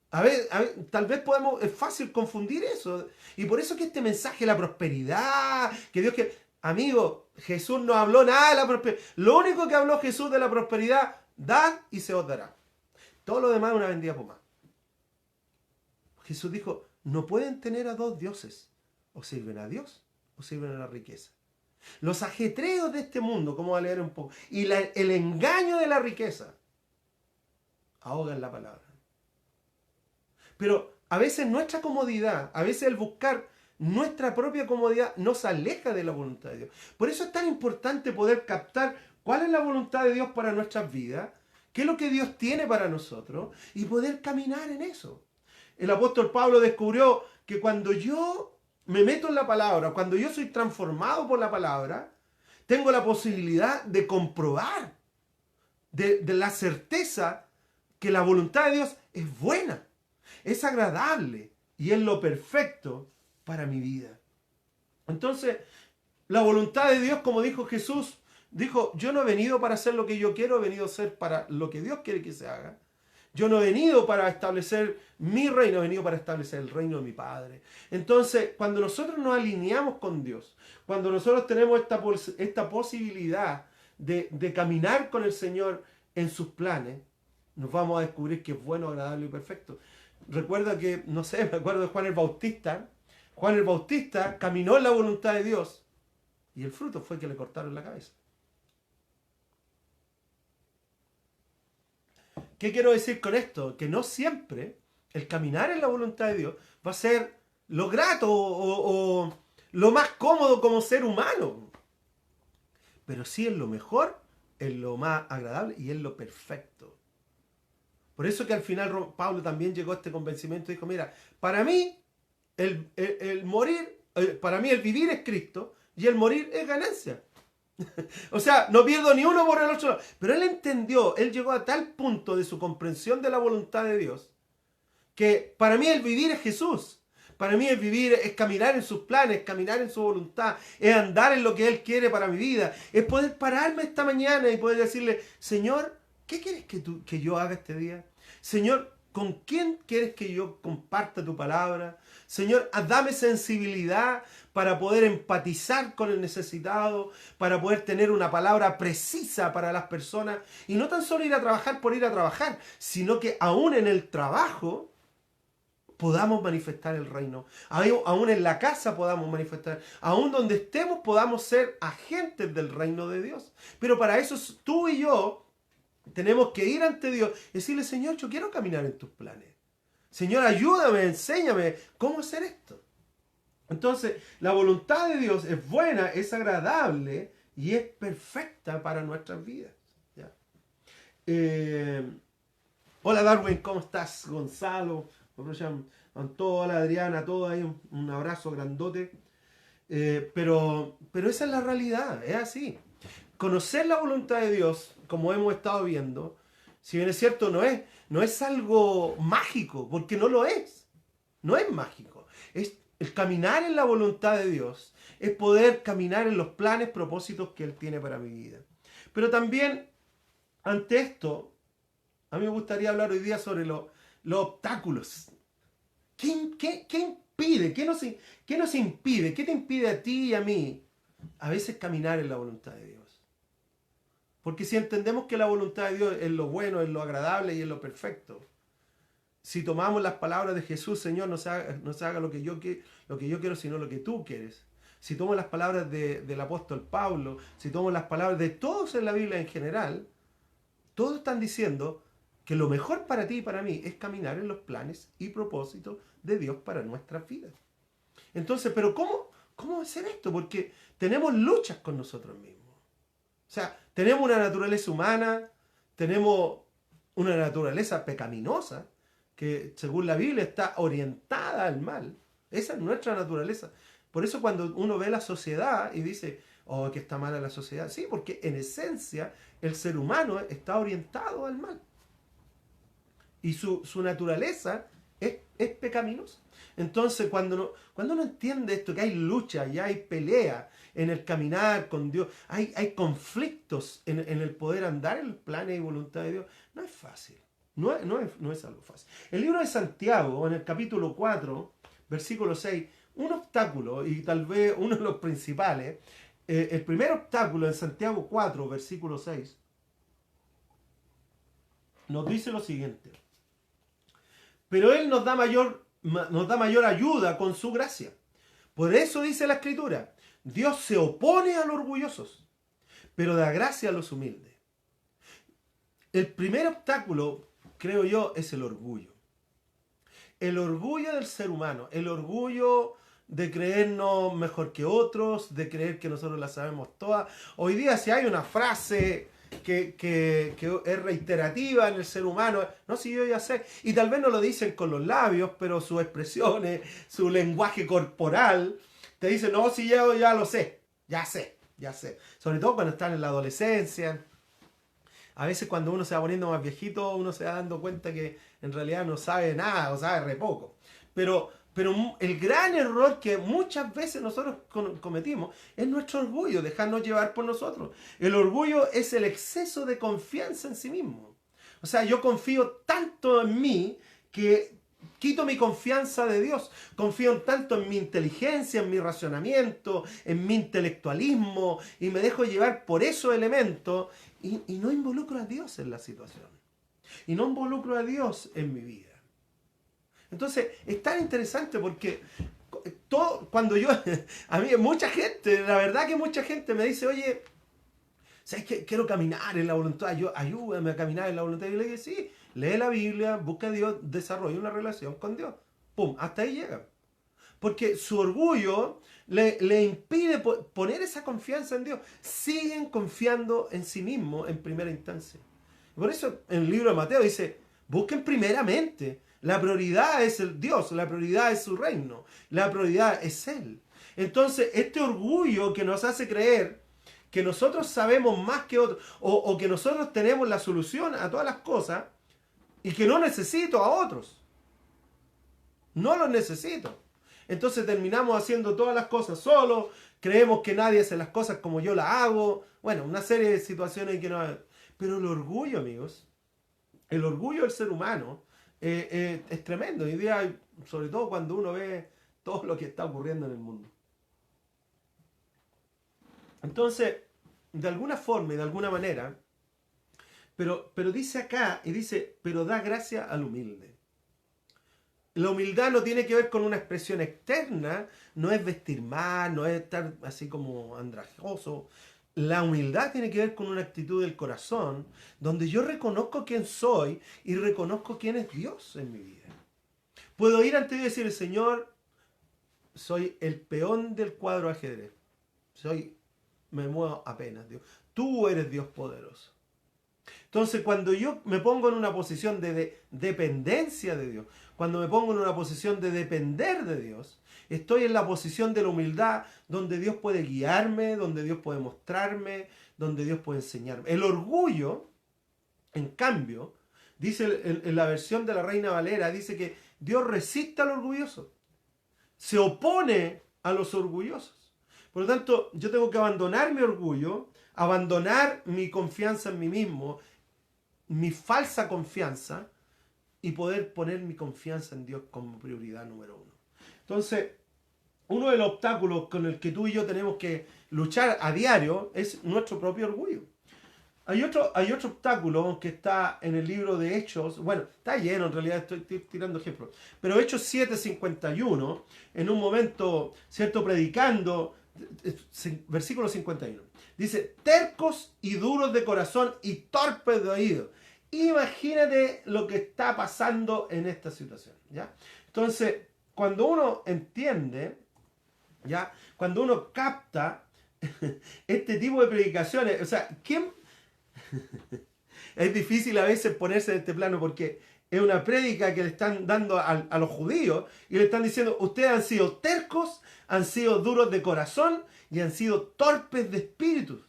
Tal vez es fácil confundir eso. Y por eso que este mensaje, la prosperidad, que Dios quiere... Amigo, Jesús no habló nada de la prosperidad. Lo único que habló Jesús de la prosperidad, dad y se os dará. Todo lo demás es una vendida por más. Jesús dijo, no pueden tener a dos dioses. O sirven a Dios o sirven a la riqueza. Los ajetreos de este mundo, como va a leer un poco, y el engaño de la riqueza, ahogan la palabra. Pero a veces nuestra comodidad, a veces el buscar nuestra propia comodidad nos aleja de la voluntad de Dios. Por eso es tan importante poder captar cuál es la voluntad de Dios para nuestras vidas, qué es lo que Dios tiene para nosotros y poder caminar en eso. El apóstol Pablo descubrió que cuando yo me meto en la palabra, cuando yo soy transformado por la palabra, tengo la posibilidad de comprobar, de la certeza que la voluntad de Dios es buena, es agradable y es lo perfecto para mi vida. Entonces, la voluntad de Dios, como dijo Jesús, dijo, yo no he venido para hacer lo que yo quiero, he venido a hacer para lo que Dios quiere que se haga. Yo no he venido para establecer mi reino, he venido para establecer el reino de mi Padre. Entonces, cuando nosotros nos alineamos con Dios, cuando nosotros tenemos esta posibilidad de caminar con el Señor en sus planes, nos vamos a descubrir que es bueno, agradable y perfecto. Recuerda que, no sé, me acuerdo de Juan el Bautista. Juan el Bautista caminó en la voluntad de Dios y el fruto fue que le cortaron la cabeza. ¿Qué quiero decir con esto? Que no siempre el caminar en la voluntad de Dios va a ser lo grato o lo más cómodo como ser humano. Pero sí es lo mejor, es lo más agradable y es lo perfecto. Por eso que al final Pablo también llegó a este convencimiento y dijo, mira, para mí el morir, para mí el vivir es Cristo y el morir es ganancia. O sea, no pierdo ni uno por el otro. Pero él entendió, él llegó a tal punto de su comprensión de la voluntad de Dios, que para mí el vivir es Jesús. Para mí el vivir es caminar en sus planes, caminar en su voluntad, es andar en lo que Él quiere para mi vida, es poder pararme esta mañana y poder decirle, Señor, ¿qué quieres que yo haga este día? Señor, ¿con quién quieres que yo comparta tu palabra? Señor, dame sensibilidad para poder empatizar con el necesitado, para poder tener una palabra precisa para las personas y no tan solo ir a trabajar por ir a trabajar, sino que aún en el trabajo podamos manifestar el reino. Aún en la casa podamos manifestar. Aún donde estemos podamos ser agentes del reino de Dios. Pero para eso tú y yo tenemos que ir ante Dios y decirle, Señor, yo quiero caminar en tus planes. Señor, ayúdame, enséñame cómo hacer esto. Entonces, la voluntad de Dios es buena, es agradable y es perfecta para nuestras vidas. ¿Ya? Hola Darwin, ¿cómo estás? Gonzalo, hola Adriana, a todos ahí, un abrazo grandote. Pero esa es la realidad, es así. Conocer la voluntad de Dios, como hemos estado viendo, si bien es cierto, no es algo mágico, porque no lo es. No es mágico. Es el caminar en la voluntad de Dios, es poder caminar en los planes, propósitos que Él tiene para mi vida. Pero también, ante esto, a mí me gustaría hablar hoy día sobre los obstáculos. ¿Qué impide? ¿Qué nos impide? ¿Qué te impide a ti y a mí a veces caminar en la voluntad de Dios? Porque si entendemos que la voluntad de Dios es lo bueno, es lo agradable y es lo perfecto, si tomamos las palabras de Jesús, Señor, no se haga lo que yo quiero, sino lo que tú quieres. Si tomo las palabras del apóstol Pablo, si tomo las palabras de todos en la Biblia en general, todos están diciendo que lo mejor para ti y para mí es caminar en los planes y propósitos de Dios para nuestras vidas. Entonces, pero ¿cómo hacer esto? Porque tenemos luchas con nosotros mismos. O sea, tenemos una naturaleza humana, tenemos una naturaleza pecaminosa, que según la Biblia está orientada al mal. Esa es nuestra naturaleza. Por eso cuando uno ve la sociedad y dice, oh, que está mala la sociedad. Sí, porque en esencia el ser humano está orientado al mal. Y su naturaleza es pecaminosa. Entonces, cuando uno entiende esto, que hay lucha y hay pelea en el caminar con Dios, hay conflictos en el poder andar en el plan y voluntad de Dios, no es fácil. No es algo fácil. El libro de Santiago, en el capítulo 4, versículo 6, un obstáculo, y tal vez uno de los principales, el primer obstáculo en Santiago 4, versículo 6, nos dice lo siguiente. Pero Él nos da mayor ayuda con su gracia. Por eso dice la Escritura, Dios se opone a los orgullosos, pero da gracia a los humildes. El primer obstáculo, creo yo, es el orgullo. El orgullo del ser humano, el orgullo de creernos mejor que otros, de creer que nosotros la sabemos todas. Hoy día si hay una frase que es reiterativa en el ser humano, no, si yo ya sé, y tal vez no lo dicen con los labios, pero sus expresiones, su lenguaje corporal, te dicen, no, si yo ya lo sé, ya sé. Sobre todo cuando están en la adolescencia. A veces cuando uno se va poniendo más viejito, uno se va dando cuenta que en realidad no sabe nada o sabe re poco. Pero el gran error que muchas veces nosotros cometimos es nuestro orgullo, dejarnos llevar por nosotros. El orgullo es el exceso de confianza en sí mismo. O sea, yo confío tanto en mí que quito mi confianza de Dios. Confío tanto en mi inteligencia, en mi razonamiento, en mi intelectualismo y me dejo llevar por esos elementos y no involucro a Dios en la situación. Y no involucro a Dios en mi vida. Entonces, es tan interesante porque cuando yo, a mí mucha gente, la verdad que mucha gente me dice, oye, ¿sabes qué? Quiero caminar en la voluntad, ayúdame a caminar en la voluntad. Y yo le digo, sí, lee la Biblia, busca a Dios, desarrolla una relación con Dios. ¡Pum! Hasta ahí llega. Porque su orgullo le impide poner esa confianza en Dios. Siguen confiando en sí mismos en primera instancia. Por eso en el libro de Mateo dice, busquen primeramente La prioridad es el Dios, la prioridad es su reino, la prioridad es Él. Entonces, este orgullo que nos hace creer que nosotros sabemos más que otros, o que nosotros tenemos la solución a todas las cosas, y que no necesito a otros. No los necesito. Entonces terminamos haciendo todas las cosas solos, creemos que nadie hace las cosas como yo las hago. Bueno, una serie de situaciones que no... Pero el orgullo, amigos, el orgullo del ser humano es tremendo. Hoy día, sobre todo cuando uno ve todo lo que está ocurriendo en el mundo. Entonces, de alguna forma y de alguna manera, pero dice acá, y dice, pero da gracia al humilde. La humildad no tiene que ver con una expresión externa, no es vestir mal, no es estar así como andrajoso. La humildad tiene que ver con una actitud del corazón, donde yo reconozco quién soy y reconozco quién es Dios en mi vida. Puedo ir ante Dios y decir, Señor, soy el peón del cuadro ajedrez. Me muevo apenas, Dios. Tú eres Dios poderoso. Entonces, cuando yo me pongo en una posición de dependencia de Dios, cuando me pongo en una posición de depender de Dios, estoy en la posición de la humildad donde Dios puede guiarme, donde Dios puede mostrarme, donde Dios puede enseñarme. El orgullo, en cambio, dice en la versión de la Reina Valera, dice que Dios resiste al orgulloso, se opone a los orgullosos. Por lo tanto, yo tengo que abandonar mi orgullo, abandonar mi confianza en mí mismo, mi falsa confianza, y poder poner mi confianza en Dios como prioridad número uno. Entonces, uno de los obstáculos con el que tú y yo tenemos que luchar a diario es nuestro propio orgullo. Hay otro obstáculo que está en el libro de Hechos, bueno, está lleno, en realidad estoy tirando ejemplos, pero Hechos 7:51, en un momento, ¿cierto?, predicando, versículo 51, dice, tercos y duros de corazón y torpes de oído. Imagínate lo que está pasando en esta situación, ¿ya? Entonces, cuando uno entiende, ¿ya?, cuando uno capta este tipo de predicaciones, o sea, es difícil a veces ponerse en este plano porque es una prédica que le están dando a los judíos y le están diciendo, ustedes han sido tercos, han sido duros de corazón y han sido torpes de espíritu.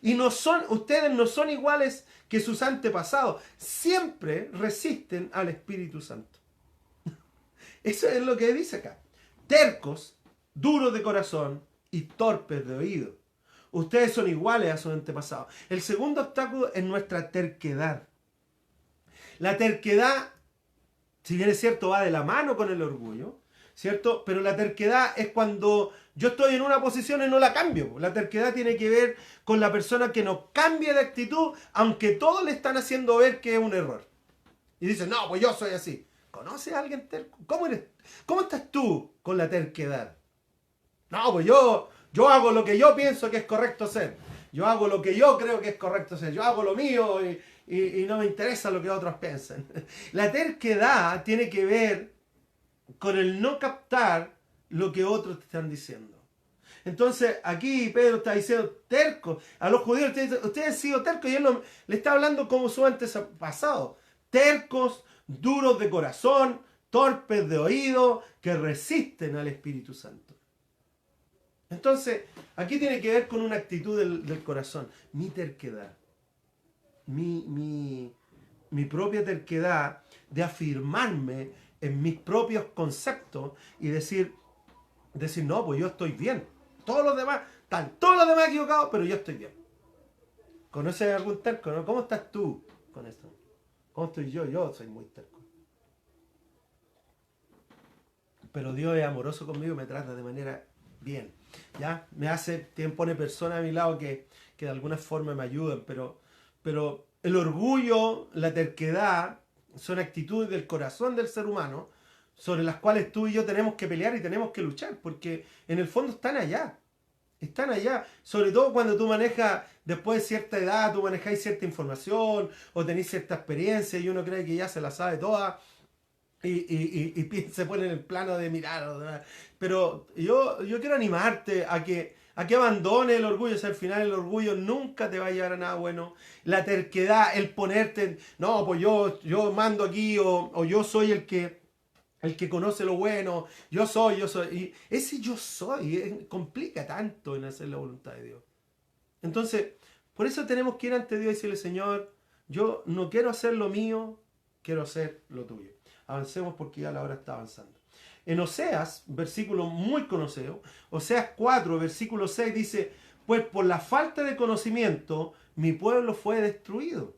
Y ustedes no son iguales que sus antepasados. Siempre resisten al Espíritu Santo. Eso es lo que dice acá. Tercos, duros de corazón y torpes de oído. Ustedes son iguales a sus antepasados. El segundo obstáculo es nuestra terquedad. La terquedad, si bien es cierto, va de la mano con el orgullo, ¿cierto? Pero la terquedad es cuando yo estoy en una posición y no la cambio. La terquedad tiene que ver con la persona que no cambia de actitud, aunque todos le están haciendo ver que es un error. Y dice, no, pues yo soy así. ¿Conoces a alguien terco? ¿Cómo estás tú con la terquedad? No, pues yo hago lo que yo pienso que es correcto hacer. Yo hago lo que yo creo que es correcto hacer. Yo hago lo mío y no me interesa lo que otros piensen. La terquedad tiene que ver con el no captar lo que otros te están diciendo. Entonces, aquí Pedro está diciendo tercos. A los judíos ustedes han sido tercos y él le está hablando como su antepasado. Tercos, duros de corazón, torpes de oído, que resisten al Espíritu Santo. Entonces, aquí tiene que ver con una actitud del corazón. Mi terquedad. Mi propia terquedad de afirmarme en mis propios conceptos y decir, no, pues yo estoy bien. Están todos los demás equivocados, pero yo estoy bien. ¿Conoces algún terco, no? ¿Cómo estás tú con esto? ¿Cómo estoy yo? Yo soy muy terco. Pero Dios es amoroso conmigo y me trata de manera bien. ¿Ya? Pone personas a mi lado que de alguna forma me ayudan, pero el orgullo, la terquedad, son actitudes del corazón del ser humano sobre las cuales tú y yo tenemos que pelear y tenemos que luchar, porque en el fondo están allá, sobre todo cuando tú manejas, después de cierta edad, tú manejáis cierta información o tenéis cierta experiencia y uno cree que ya se la sabe toda y se pone en el plano de mirar, pero yo quiero animarte a que a que abandones el orgullo. O sea, al final el orgullo nunca te va a llevar a nada bueno. La terquedad, el ponerte, no, pues yo mando aquí, o yo soy el que conoce lo bueno, yo soy. Y ese yo soy complica tanto en hacer la voluntad de Dios. Entonces, por eso tenemos que ir ante Dios y decirle, Señor, yo no quiero hacer lo mío, quiero hacer lo tuyo. Avancemos porque ya la hora está avanzando. En Oseas, versículo muy conocido, Oseas 4, versículo 6 dice, pues por la falta de conocimiento mi pueblo fue destruido.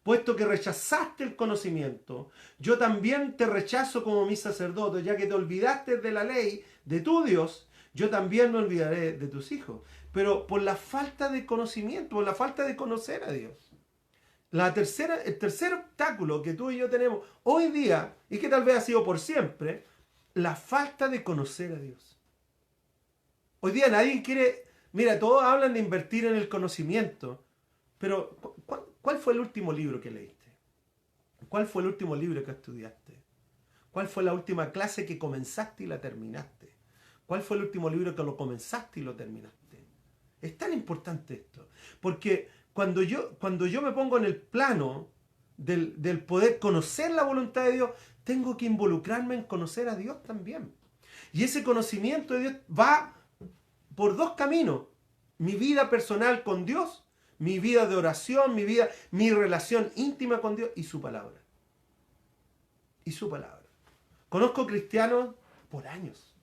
Puesto que rechazaste el conocimiento, yo también te rechazo como mi sacerdote, ya que te olvidaste de la ley de tu Dios, yo también me olvidaré de tus hijos. Pero por la falta de conocimiento, por la falta de conocer a Dios. El tercer obstáculo que tú y yo tenemos hoy día, y que tal vez ha sido por siempre, la falta de conocer a Dios. Hoy día nadie quiere, mira, todos hablan de invertir en el conocimiento, pero ¿cuál fue el último libro que leíste? ¿Cuál fue el último libro que estudiaste? ¿Cuál fue la última clase que comenzaste y la terminaste? ¿Cuál fue el último libro que lo comenzaste y lo terminaste? Es tan importante esto, porque cuando yo me pongo en el plano del poder conocer la voluntad de Dios, tengo que involucrarme en conocer a Dios también. Y ese conocimiento de Dios va por dos caminos: mi vida personal con Dios, mi vida de oración, mi relación íntima con Dios y su palabra. Y su palabra. Conozco cristianos por años.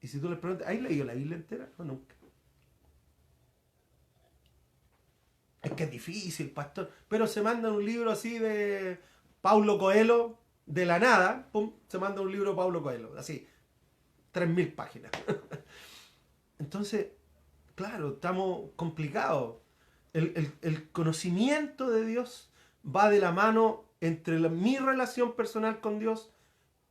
Y si tú les preguntas, ¿has leído la Biblia entera? No, nunca. Es que es difícil, pastor. Pero se manda un libro así de Paulo Coelho, de la nada, pum, se manda un libro de Paulo Coelho, así, 3000 páginas. Entonces, claro, estamos complicados. El conocimiento de Dios va de la mano entre mi relación personal con Dios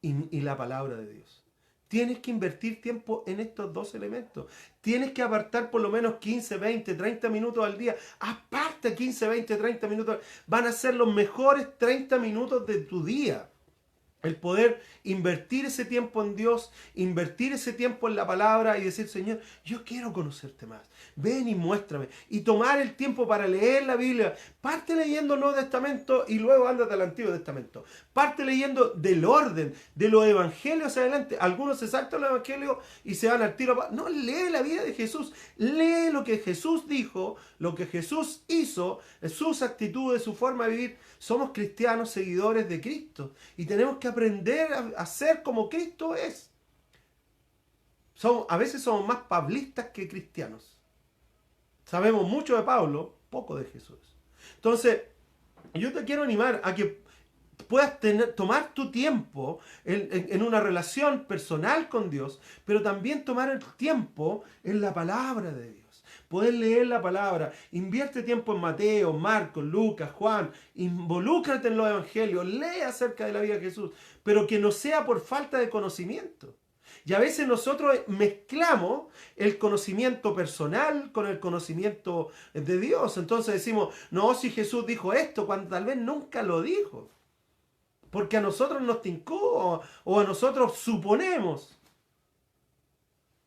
y la palabra de Dios. Tienes que invertir tiempo en estos dos elementos. Tienes que apartar por lo menos 15, 20, 30 minutos al día. Aparta 15, 20, 30 minutos. Van a ser los mejores 30 minutos de tu día. El poder invertir ese tiempo en Dios, invertir ese tiempo en la palabra y decir, Señor, yo quiero conocerte más. Ven y muéstrame. Y tomar el tiempo para leer la Biblia. Parte leyendo el Nuevo Testamento y luego ándate al Antiguo Testamento. Parte leyendo del orden, de los evangelios adelante. Algunos se saltan los evangelios y se van al tiro. No, lee la vida de Jesús. Lee lo que Jesús dijo, lo que Jesús hizo, sus actitudes, su forma de vivir. Somos cristianos, seguidores de Cristo. Y tenemos que aprender a ser como Cristo es. A veces somos más pablistas que cristianos. Sabemos mucho de Pablo, poco de Jesús. Entonces, yo te quiero animar a que puedas tomar tu tiempo en una relación personal con Dios, pero también tomar el tiempo en la palabra de Dios. Poder leer la palabra, invierte tiempo en Mateo, Marcos, Lucas, Juan, involúcrate en los evangelios, lee acerca de la vida de Jesús, pero que no sea por falta de conocimiento. Y a veces nosotros mezclamos el conocimiento personal con el conocimiento de Dios. Entonces decimos, no, si Jesús dijo esto, cuando tal vez nunca lo dijo. Porque a nosotros nos tincó o a nosotros suponemos.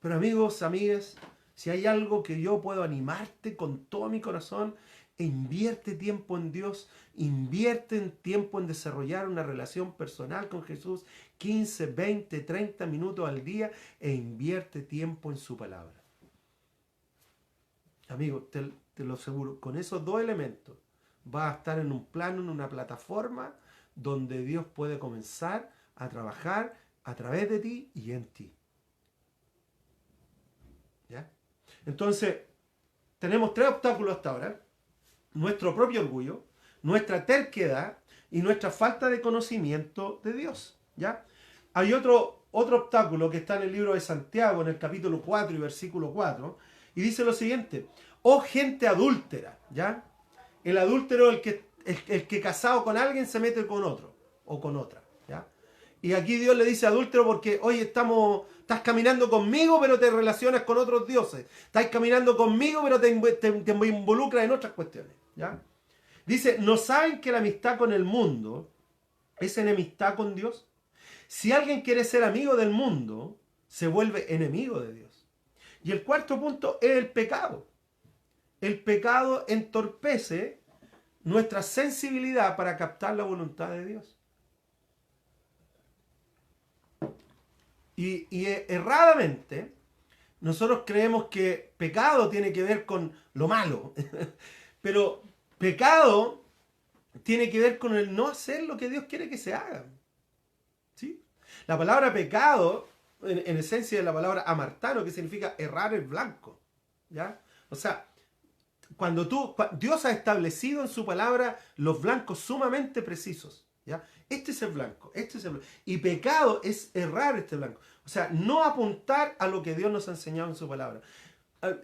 Pero amigos, amigas, si hay algo que yo puedo animarte con todo mi corazón, invierte tiempo en Dios, invierte tiempo en desarrollar una relación personal con Jesús, 15, 20, 30 minutos al día, e invierte tiempo en su palabra. Amigo, te lo aseguro, con esos dos elementos vas a estar en un plano, en una plataforma donde Dios puede comenzar a trabajar a través de ti y en ti. ¿Ya? Entonces, tenemos 3 obstáculos hasta ahora: nuestro propio orgullo, nuestra terquedad y nuestra falta de conocimiento de Dios. ¿Ya? Hay otro obstáculo que está en el libro de Santiago, en el capítulo 4 y versículo 4, y dice lo siguiente: oh gente adúltera. ¿Ya? El adúltero es el que casado con alguien se mete con otro o con otra. ¿Ya? Y aquí Dios le dice adúltero porque, oye, estás caminando conmigo, pero te relacionas con otros dioses. Estás caminando conmigo, pero te involucras en otras cuestiones. ¿Ya? Dice, ¿no saben que la amistad con el mundo es enemistad con Dios? Si alguien quiere ser amigo del mundo, se vuelve enemigo de Dios. Y el cuarto punto es el pecado. El pecado entorpece nuestra sensibilidad para captar la voluntad de Dios. Y erradamente, nosotros creemos que pecado tiene que ver con lo malo. Pero pecado tiene que ver con el no hacer lo que Dios quiere que se haga. ¿Sí? La palabra pecado, en esencia, es la palabra amartano, que significa errar el blanco. ¿Ya? O sea, Dios ha establecido en su palabra los blancos sumamente precisos. ¿Ya? Este es el blanco, este es el blanco. Y pecado es errar este blanco. O sea, no apuntar a lo que Dios nos ha enseñado en su palabra.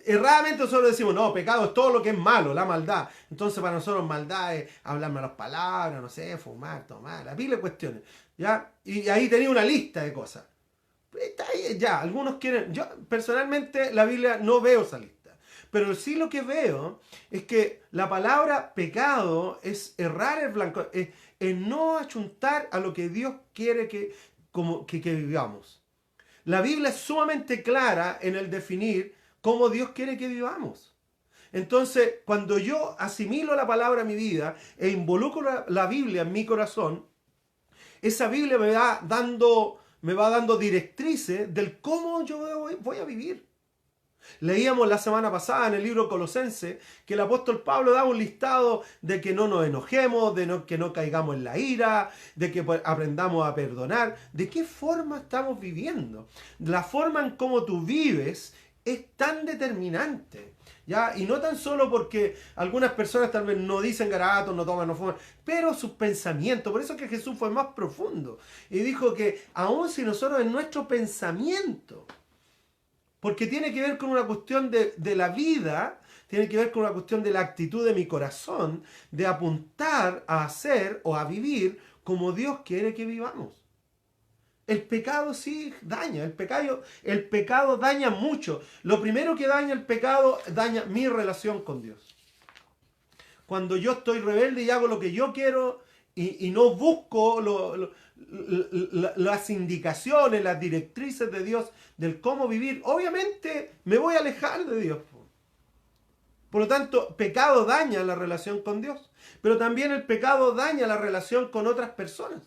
Erradamente nosotros decimos, no, pecado es todo lo que es malo, la maldad. Entonces para nosotros maldad es hablar malas palabras, no sé, fumar, tomar, la pila de cuestiones. ¿Ya? Y ahí tenía una lista de cosas. Está ahí, ya, algunos quieren... Yo personalmente la Biblia no veo esa lista. Pero sí lo que veo es que la palabra pecado es errar el blanco, es no achuntar a lo que Dios quiere que vivamos. La Biblia es sumamente clara en el definir cómo Dios quiere que vivamos. Entonces, cuando yo asimilo la palabra a mi vida e involucro la Biblia en mi corazón, esa Biblia me va dando directrices del cómo yo voy a vivir. Leíamos la semana pasada en el libro Colosense que el apóstol Pablo daba un listado de que no nos enojemos, que no caigamos en la ira, de que aprendamos a perdonar. ¿De qué forma estamos viviendo? La forma en cómo tú vives es tan determinante. ¿Ya? Y no tan solo porque algunas personas tal vez no dicen garabatos, no toman, no fuman, pero sus pensamientos. Por eso es que Jesús fue más profundo y dijo que aun si nosotros en nuestro pensamiento, porque tiene que ver con una cuestión de la vida, tiene que ver con una cuestión de la actitud de mi corazón, de apuntar a hacer o a vivir como Dios quiere que vivamos. El pecado sí daña, el pecado daña mucho. Lo primero que daña el pecado, daña mi relación con Dios. Cuando yo estoy rebelde y hago lo que yo quiero y no busco las indicaciones, las directrices de Dios del cómo vivir, obviamente me voy a alejar de Dios. Por lo tanto, pecado daña la relación con Dios, pero también el pecado daña la relación con otras personas.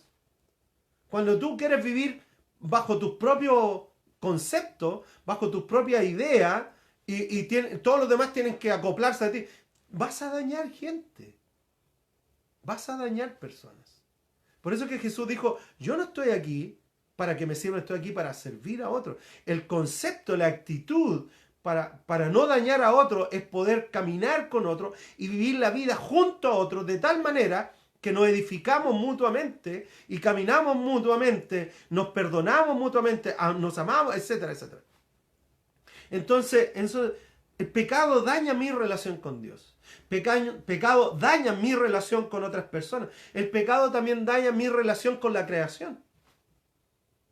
Cuando tú quieres vivir bajo tus propios conceptos, bajo tus propias ideas, todos los demás tienen que acoplarse a ti, vas a dañar gente. Vas a dañar personas. Por eso que Jesús dijo, yo no estoy aquí para que me sirvan, estoy aquí para servir a otros. El concepto, la actitud para no dañar a otros es poder caminar con otros y vivir la vida junto a otros de tal manera que nos edificamos mutuamente y caminamos mutuamente, nos perdonamos mutuamente, nos amamos, etcétera, etcétera. Entonces, el pecado daña mi relación con Dios. Pecado daña mi relación con otras personas. El pecado también daña mi relación con la creación.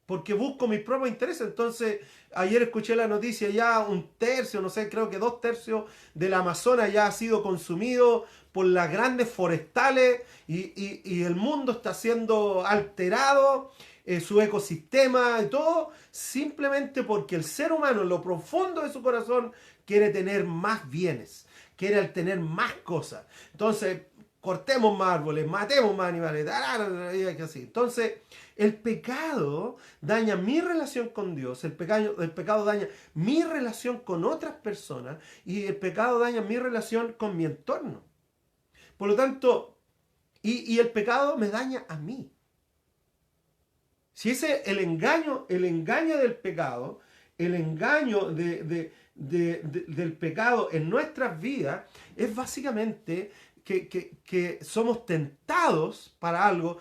Porque busco mis propios intereses. Entonces, ayer escuché la noticia, ya un tercio, no sé, creo que 2/3 del Amazonas ya ha sido consumido por las grandes forestales y el mundo está siendo alterado, su ecosistema y todo, simplemente porque el ser humano en lo profundo de su corazón quiere tener más bienes, quiere tener más cosas. Entonces, cortemos más árboles, matemos más animales, y así. Entonces, el pecado daña mi relación con Dios, el pecado daña mi relación con otras personas y el pecado daña mi relación con mi entorno. Por lo tanto, y el pecado me daña a mí. Si ese el engaño del pecado, el engaño del pecado en nuestras vidas, es básicamente que somos tentados para algo,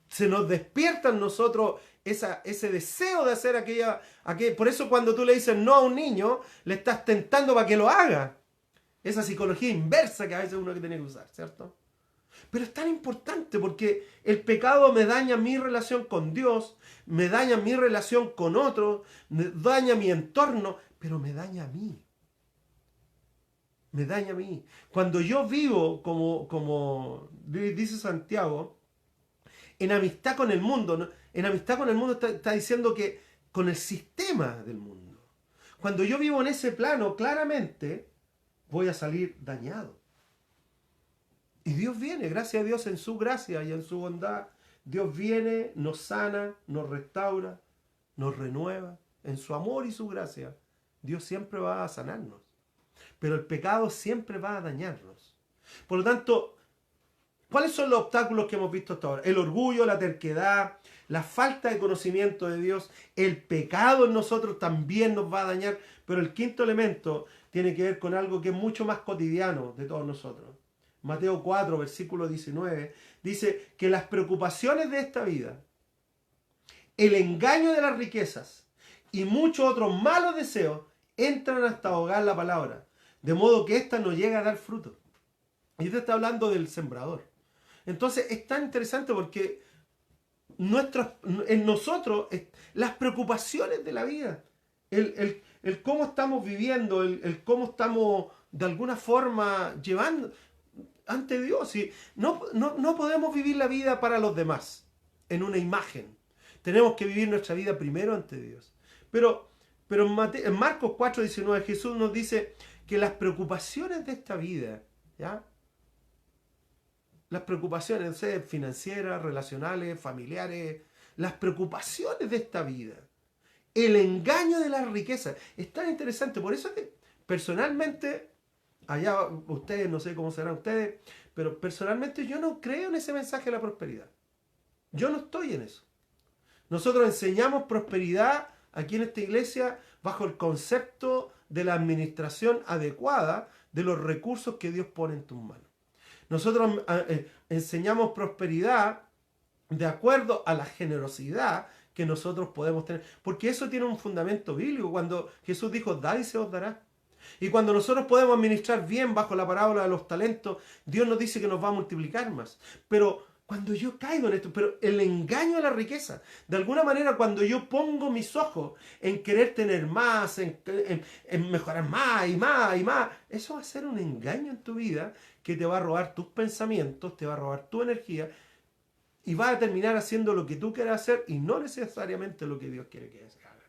se nos despierta en nosotros ese deseo de hacer aquella. Por eso cuando tú le dices no a un niño, le estás tentando para que lo haga. Esa psicología inversa que a veces uno tiene que usar, ¿cierto? Pero es tan importante porque el pecado me daña mi relación con Dios, me daña mi relación con otros, me daña mi entorno, pero me daña a mí. Me daña a mí. Cuando yo vivo como dice Santiago, en amistad con el mundo. ¿No? En amistad con el mundo está diciendo que con el sistema del mundo. Cuando yo vivo en ese plano, claramente voy a salir dañado. Y Dios viene, gracias a Dios, en su gracia y en su bondad. Dios viene, nos sana, nos restaura, nos renueva. En su amor y su gracia, Dios siempre va a sanarnos. Pero el pecado siempre va a dañarnos. Por lo tanto, ¿cuáles son los obstáculos que hemos visto hasta ahora? El orgullo, la terquedad, la falta de conocimiento de Dios, el pecado en nosotros también nos va a dañar. Pero el quinto elemento tiene que ver con algo que es mucho más cotidiano de todos nosotros. Mateo 4, versículo 19, dice que las preocupaciones de esta vida, el engaño de las riquezas y muchos otros malos deseos entran hasta ahogar la palabra, de modo que ésta no llega a dar fruto. Y usted está hablando del sembrador. Entonces es tan interesante porque en nosotros las preocupaciones de la vida, el cómo estamos viviendo, el cómo estamos de alguna forma llevando ante Dios. Y no podemos vivir la vida para los demás, en una imagen. Tenemos que vivir nuestra vida primero ante Dios. Pero en Marcos 4:19 Jesús nos dice que las preocupaciones de esta vida, ¿ya? Las preocupaciones, no sé, financieras, relacionales, familiares, las preocupaciones de esta vida, el engaño de las riquezas, es tan interesante. Por eso es que personalmente, allá ustedes, no sé cómo serán ustedes, pero personalmente yo no creo en ese mensaje de la prosperidad. Yo no estoy en eso. Nosotros enseñamos prosperidad aquí en esta iglesia bajo el concepto de la administración adecuada de los recursos que Dios pone en tus manos. Nosotros enseñamos prosperidad de acuerdo a la generosidad que nosotros podemos tener. Porque eso tiene un fundamento bíblico. Cuando Jesús dijo, da y se os dará. Y cuando nosotros podemos administrar bien bajo la parábola de los talentos, Dios nos dice que nos va a multiplicar más. Pero cuando yo caigo en esto, pero el engaño de la riqueza, de alguna manera cuando yo pongo mis ojos en querer tener más, en mejorar más y más y más, eso va a ser un engaño en tu vida que te va a robar tus pensamientos, te va a robar tu energía y va a terminar haciendo lo que tú quieras hacer y no necesariamente lo que Dios quiere que haga.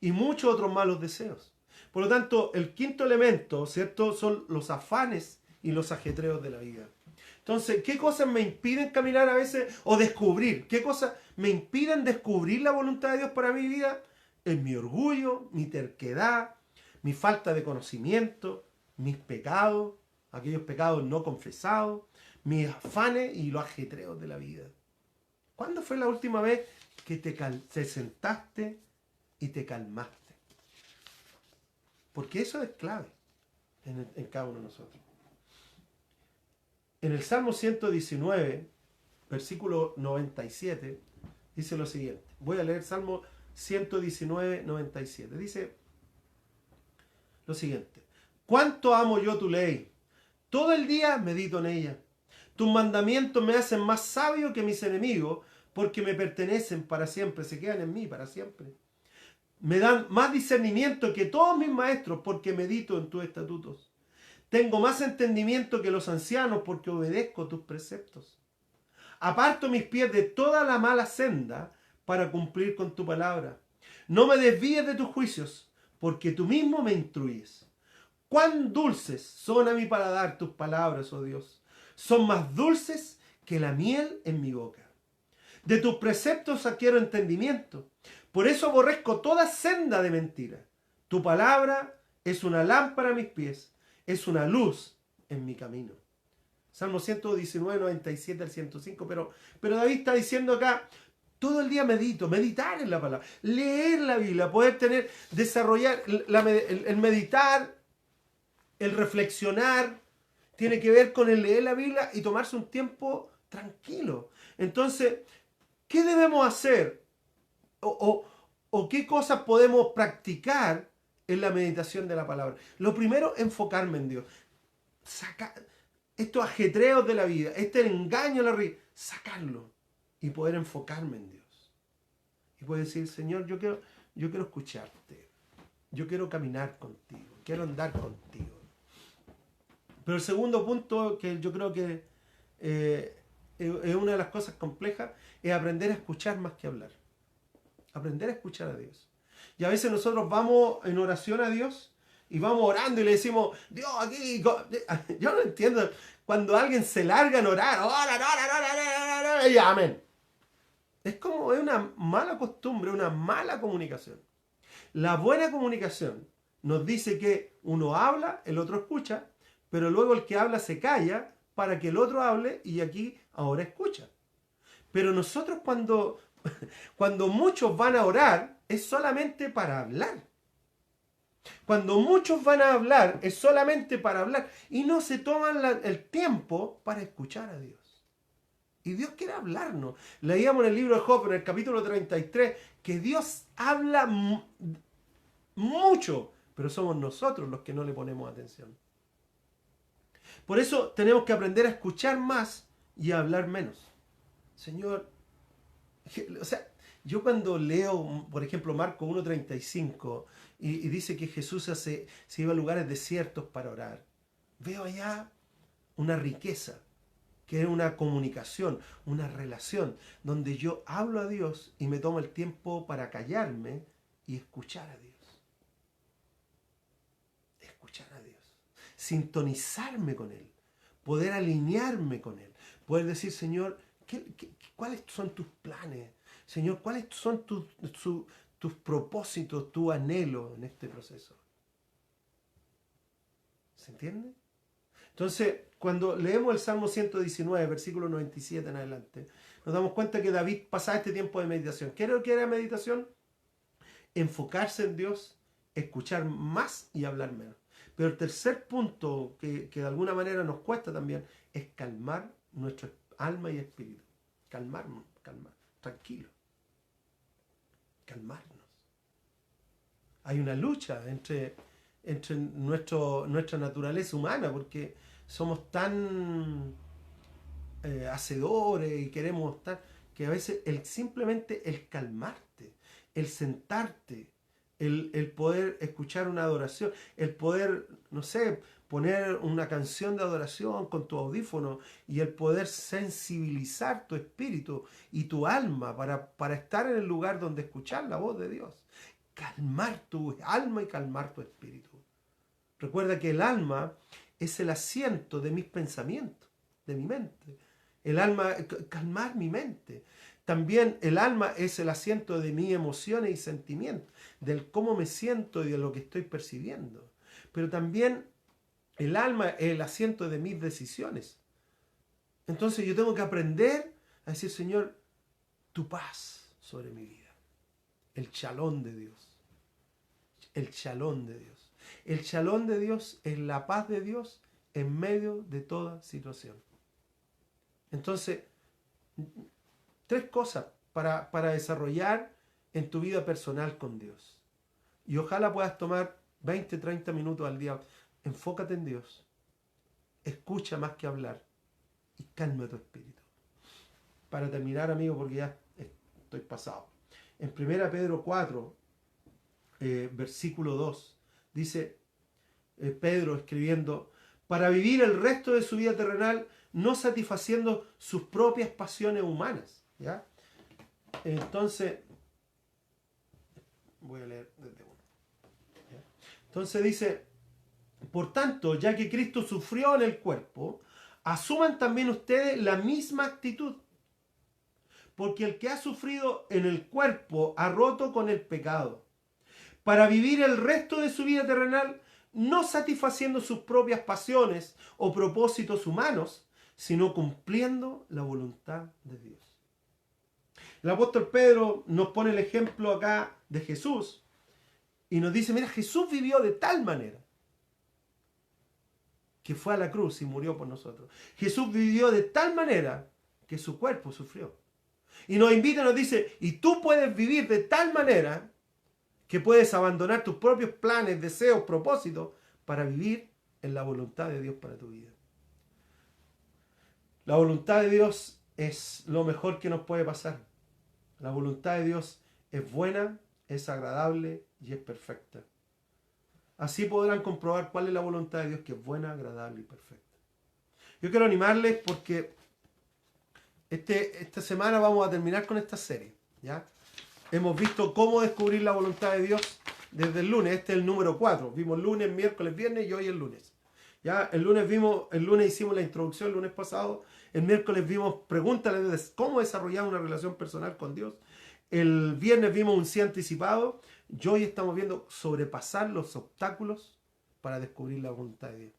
Y muchos otros malos deseos. Por lo tanto, el quinto elemento, ¿cierto?, son los afanes y los ajetreos de la vida. Entonces, ¿qué cosas me impiden caminar a veces o descubrir? ¿Qué cosas me impiden descubrir la voluntad de Dios para mi vida? Es mi orgullo, mi terquedad, mi falta de conocimiento, mis pecados, aquellos pecados no confesados, mis afanes y los ajetreos de la vida. ¿Cuándo fue la última vez que te sentaste y te calmaste? Porque eso es clave en cada uno de nosotros. En el Salmo 119, versículo 97, dice lo siguiente. Voy a leer Salmo 119, 97. Dice lo siguiente. ¿Cuánto amo yo tu ley? Todo el día medito en ella. Tus mandamientos me hacen más sabio que mis enemigos, porque me pertenecen para siempre, se quedan en mí para siempre. Me dan más discernimiento que todos mis maestros, porque medito en tus estatutos. Tengo más entendimiento que los ancianos, porque obedezco tus preceptos. Aparto mis pies de toda la mala senda para cumplir con tu palabra. No me desvíes de tus juicios, porque tú mismo me instruyes. Cuán dulces son a mi paladar tus palabras, oh Dios. Son más dulces que la miel en mi boca. De tus preceptos adquiero entendimiento. Por eso aborrezco toda senda de mentira. Tu palabra es una lámpara a mis pies, es una luz en mi camino. Salmo 119, 97 al 105. Pero David está diciendo acá, todo el día meditar en la palabra, leer la Biblia, poder desarrollar el meditar, el reflexionar, tiene que ver con el leer la Biblia y tomarse un tiempo tranquilo. Entonces, ¿qué debemos hacer? ¿O qué cosas podemos practicar en la meditación de la palabra? Lo primero, enfocarme en Dios. Sacar estos ajetreos de la vida, este engaño de la vida, sacarlo y poder enfocarme en Dios. Y poder decir, Señor, yo quiero escucharte. Yo quiero caminar contigo. Quiero andar contigo. Pero el segundo punto que yo creo que es una de las cosas complejas, es aprender a escuchar más que hablar. Aprender a escuchar a Dios. Y a veces nosotros vamos en oración a Dios y vamos orando y le decimos, Dios, aquí. Yo no entiendo cuando alguien se larga en orar, ora, y amén. Es una mala costumbre, una mala comunicación. La buena comunicación nos dice que uno habla, el otro escucha, pero luego el que habla se calla para que el otro hable y aquí ahora escucha. Pero nosotros cuando muchos van a orar es solamente para hablar. Cuando muchos van a hablar es solamente para hablar y no se toman el tiempo para escuchar a Dios. Y Dios quiere hablarnos. Leíamos en el libro de Job, en el capítulo 33, que Dios habla mucho, pero somos nosotros los que no le ponemos atención. Por eso tenemos que aprender a escuchar más y a hablar menos. Señor, o sea, yo cuando leo, por ejemplo, Marcos 1:35 y dice que Jesús se iba a lugares desiertos para orar, veo allá una riqueza, que es una comunicación, una relación, donde yo hablo a Dios y me tomo el tiempo para callarme y escuchar a Dios. Escuchar a Dios. Sintonizarme con Él. Poder alinearme con Él. Poder decir, Señor, ¿cuáles son tus planes? Señor, ¿cuáles son tus propósitos, tu anhelo en este proceso? ¿Se entiende? Entonces, cuando leemos el Salmo 119, versículo 97 en adelante, nos damos cuenta que David pasaba este tiempo de meditación. ¿Qué era lo que era meditación? Enfocarse en Dios, escuchar más y hablar menos. Pero el tercer punto que de alguna manera nos cuesta también es calmar nuestro alma y espíritu. Calmar, tranquilo. Calmarnos. Hay una lucha entre nuestra naturaleza humana porque somos tan hacedores y queremos estar que a veces simplemente el calmarte, el sentarte, el poder escuchar una adoración, el poder, no sé, poner una canción de adoración con tu audífono y el poder sensibilizar tu espíritu y tu alma para estar en el lugar donde escuchar la voz de Dios. Calmar tu alma y calmar tu espíritu. Recuerda que el alma es el asiento de mis pensamientos, de mi mente. El alma, calmar mi mente. También el alma es el asiento de mis emociones y sentimientos, del cómo me siento y de lo que estoy percibiendo. Pero también el alma es el asiento de mis decisiones. Entonces yo tengo que aprender a decir, Señor, tu paz sobre mi vida. El shalom de Dios. El shalom de Dios. El shalom de Dios es la paz de Dios en medio de toda situación. Entonces, 3 cosas para desarrollar en tu vida personal con Dios. Y ojalá puedas tomar 20, 30 minutos al día. Enfócate en Dios. Escucha más que hablar. Y calma tu espíritu. Para terminar, amigo, porque ya estoy pasado. En 1 Pedro 4, versículo 2, dice Pedro escribiendo, para vivir el resto de su vida terrenal no satisfaciendo sus propias pasiones humanas. ¿Ya? Entonces, voy a leer desde uno. ¿Ya? Entonces dice, por tanto, ya que Cristo sufrió en el cuerpo, asuman también ustedes la misma actitud. Porque el que ha sufrido en el cuerpo ha roto con el pecado, para vivir el resto de su vida terrenal no satisfaciendo sus propias pasiones o propósitos humanos, sino cumpliendo la voluntad de Dios. El apóstol Pedro nos pone el ejemplo acá de Jesús y nos dice, mira, Jesús vivió de tal manera que fue a la cruz y murió por nosotros. Jesús vivió de tal manera que su cuerpo sufrió. Y nos invita y nos dice, y tú puedes vivir de tal manera que puedes abandonar tus propios planes, deseos, propósitos para vivir en la voluntad de Dios para tu vida. La voluntad de Dios es lo mejor que nos puede pasar. La voluntad de Dios es buena, es agradable y es perfecta. Así podrán comprobar cuál es la voluntad de Dios, que es buena, agradable y perfecta. Yo quiero animarles porque Esta semana vamos a terminar con esta serie, ¿ya? Hemos visto cómo descubrir la voluntad de Dios desde el lunes. Este es el número 4. Vimos lunes, miércoles, viernes y hoy el lunes. ¿Ya? El lunes hicimos la introducción, el lunes pasado. El miércoles vimos pregúntale de cómo desarrollar una relación personal con Dios. El viernes vimos un sí anticipado. Y hoy estamos viendo sobrepasar los obstáculos para descubrir la voluntad de Dios.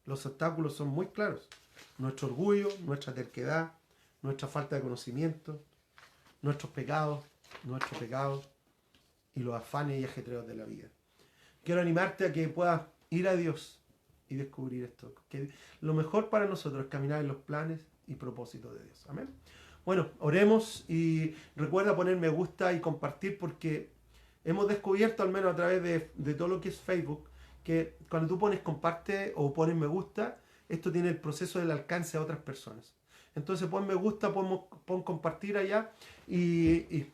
Los obstáculos son muy claros. Nuestro orgullo, nuestra terquedad, nuestra falta de conocimiento, nuestros pecados y los afanes y ajetreos de la vida. Quiero animarte a que puedas ir a Dios y descubrir esto. Que lo mejor para nosotros es caminar en los planes y propósitos de Dios. Amén. Bueno, oremos y recuerda poner me gusta y compartir, porque hemos descubierto, al menos a través de todo lo que es Facebook, que cuando tú pones comparte o pones me gusta, esto tiene el proceso del alcance a otras personas. Entonces pon me gusta, pon compartir allá y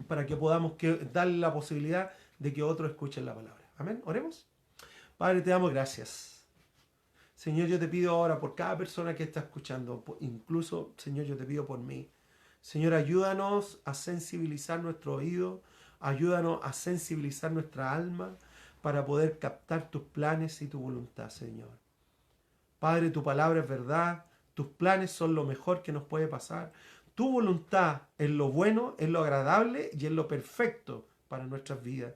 para que podamos darle la posibilidad de que otros escuchen la palabra. Amén. Oremos. Padre, te damos gracias. Señor, yo te pido ahora por cada persona que está escuchando, incluso, Señor, yo te pido por mí. Señor, ayúdanos a sensibilizar nuestro oído, ayúdanos a sensibilizar nuestra alma para poder captar tus planes y tu voluntad, Señor. Padre, tu palabra es verdad, tus planes son lo mejor que nos puede pasar. Tu voluntad es lo bueno, es lo agradable y es lo perfecto para nuestras vidas.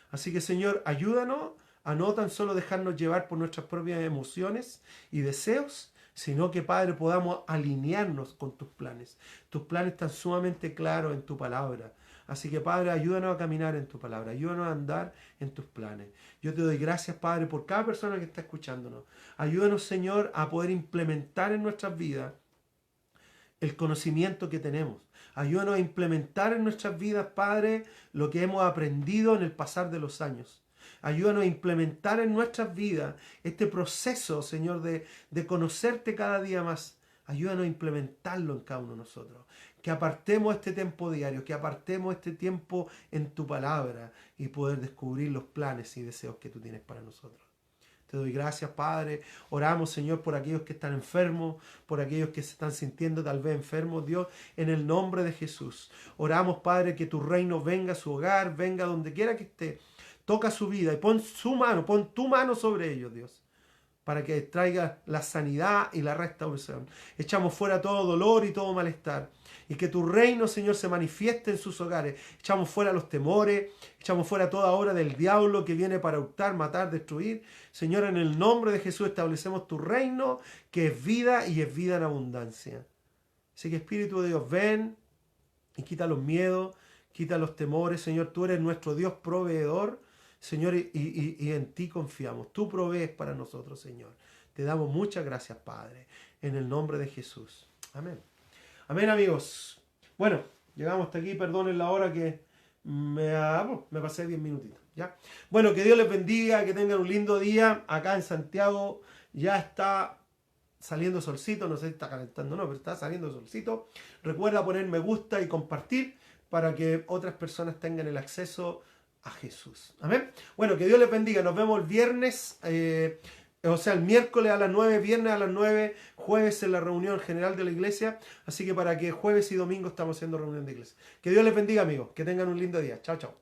Así que, Señor, ayúdanos a no tan solo dejarnos llevar por nuestras propias emociones y deseos, sino que, Padre, podamos alinearnos con tus planes. Tus planes están sumamente claros en tu palabra. Así que, Padre, ayúdanos a caminar en tu palabra, ayúdanos a andar en tus planes. Yo te doy gracias, Padre, por cada persona que está escuchándonos. Ayúdanos, Señor, a poder implementar en nuestras vidas el conocimiento que tenemos. Ayúdanos a implementar en nuestras vidas, Padre, lo que hemos aprendido en el pasar de los años. Ayúdanos a implementar en nuestras vidas este proceso, Señor, de conocerte cada día más. Ayúdanos a implementarlo en cada uno de nosotros. Que apartemos este tiempo diario, que apartemos este tiempo en tu palabra y poder descubrir los planes y deseos que tú tienes para nosotros. Te doy gracias, Padre. Oramos, Señor, por aquellos que están enfermos, por aquellos que se están sintiendo tal vez enfermos, Dios, en el nombre de Jesús. Oramos, Padre, que tu reino venga a su hogar, venga donde quiera que esté. Toca su vida y pon tu mano sobre ellos, Dios, para que traiga la sanidad y la restauración. Echamos fuera todo dolor y todo malestar. Y que tu reino, Señor, se manifieste en sus hogares. Echamos fuera los temores, echamos fuera toda obra del diablo que viene para hurtar, matar, destruir. Señor, en el nombre de Jesús establecemos tu reino, que es vida y es vida en abundancia. Así que, Espíritu de Dios, ven y quita los miedos, quita los temores. Señor, tú eres nuestro Dios proveedor. Señor, y en ti confiamos. Tú provees para nosotros, Señor. Te damos muchas gracias, Padre, en el nombre de Jesús. Amén. Amén, amigos. Bueno, llegamos hasta aquí. Perdonen la hora que me pasé 10 minutitos, ¿ya? Bueno, que Dios les bendiga, que tengan un lindo día. Acá en Santiago ya está saliendo solcito. No sé si está calentando o no, pero está saliendo solcito. Recuerda poner me gusta y compartir para que otras personas tengan el acceso a Jesús. Amén. Bueno, que Dios les bendiga. Nos vemos el viernes, el miércoles a las 9, viernes a las 9, jueves en la reunión general de la iglesia. Así que para que jueves y domingo estamos haciendo reunión de iglesia. Que Dios les bendiga, amigos. Que tengan un lindo día. Chao, chao.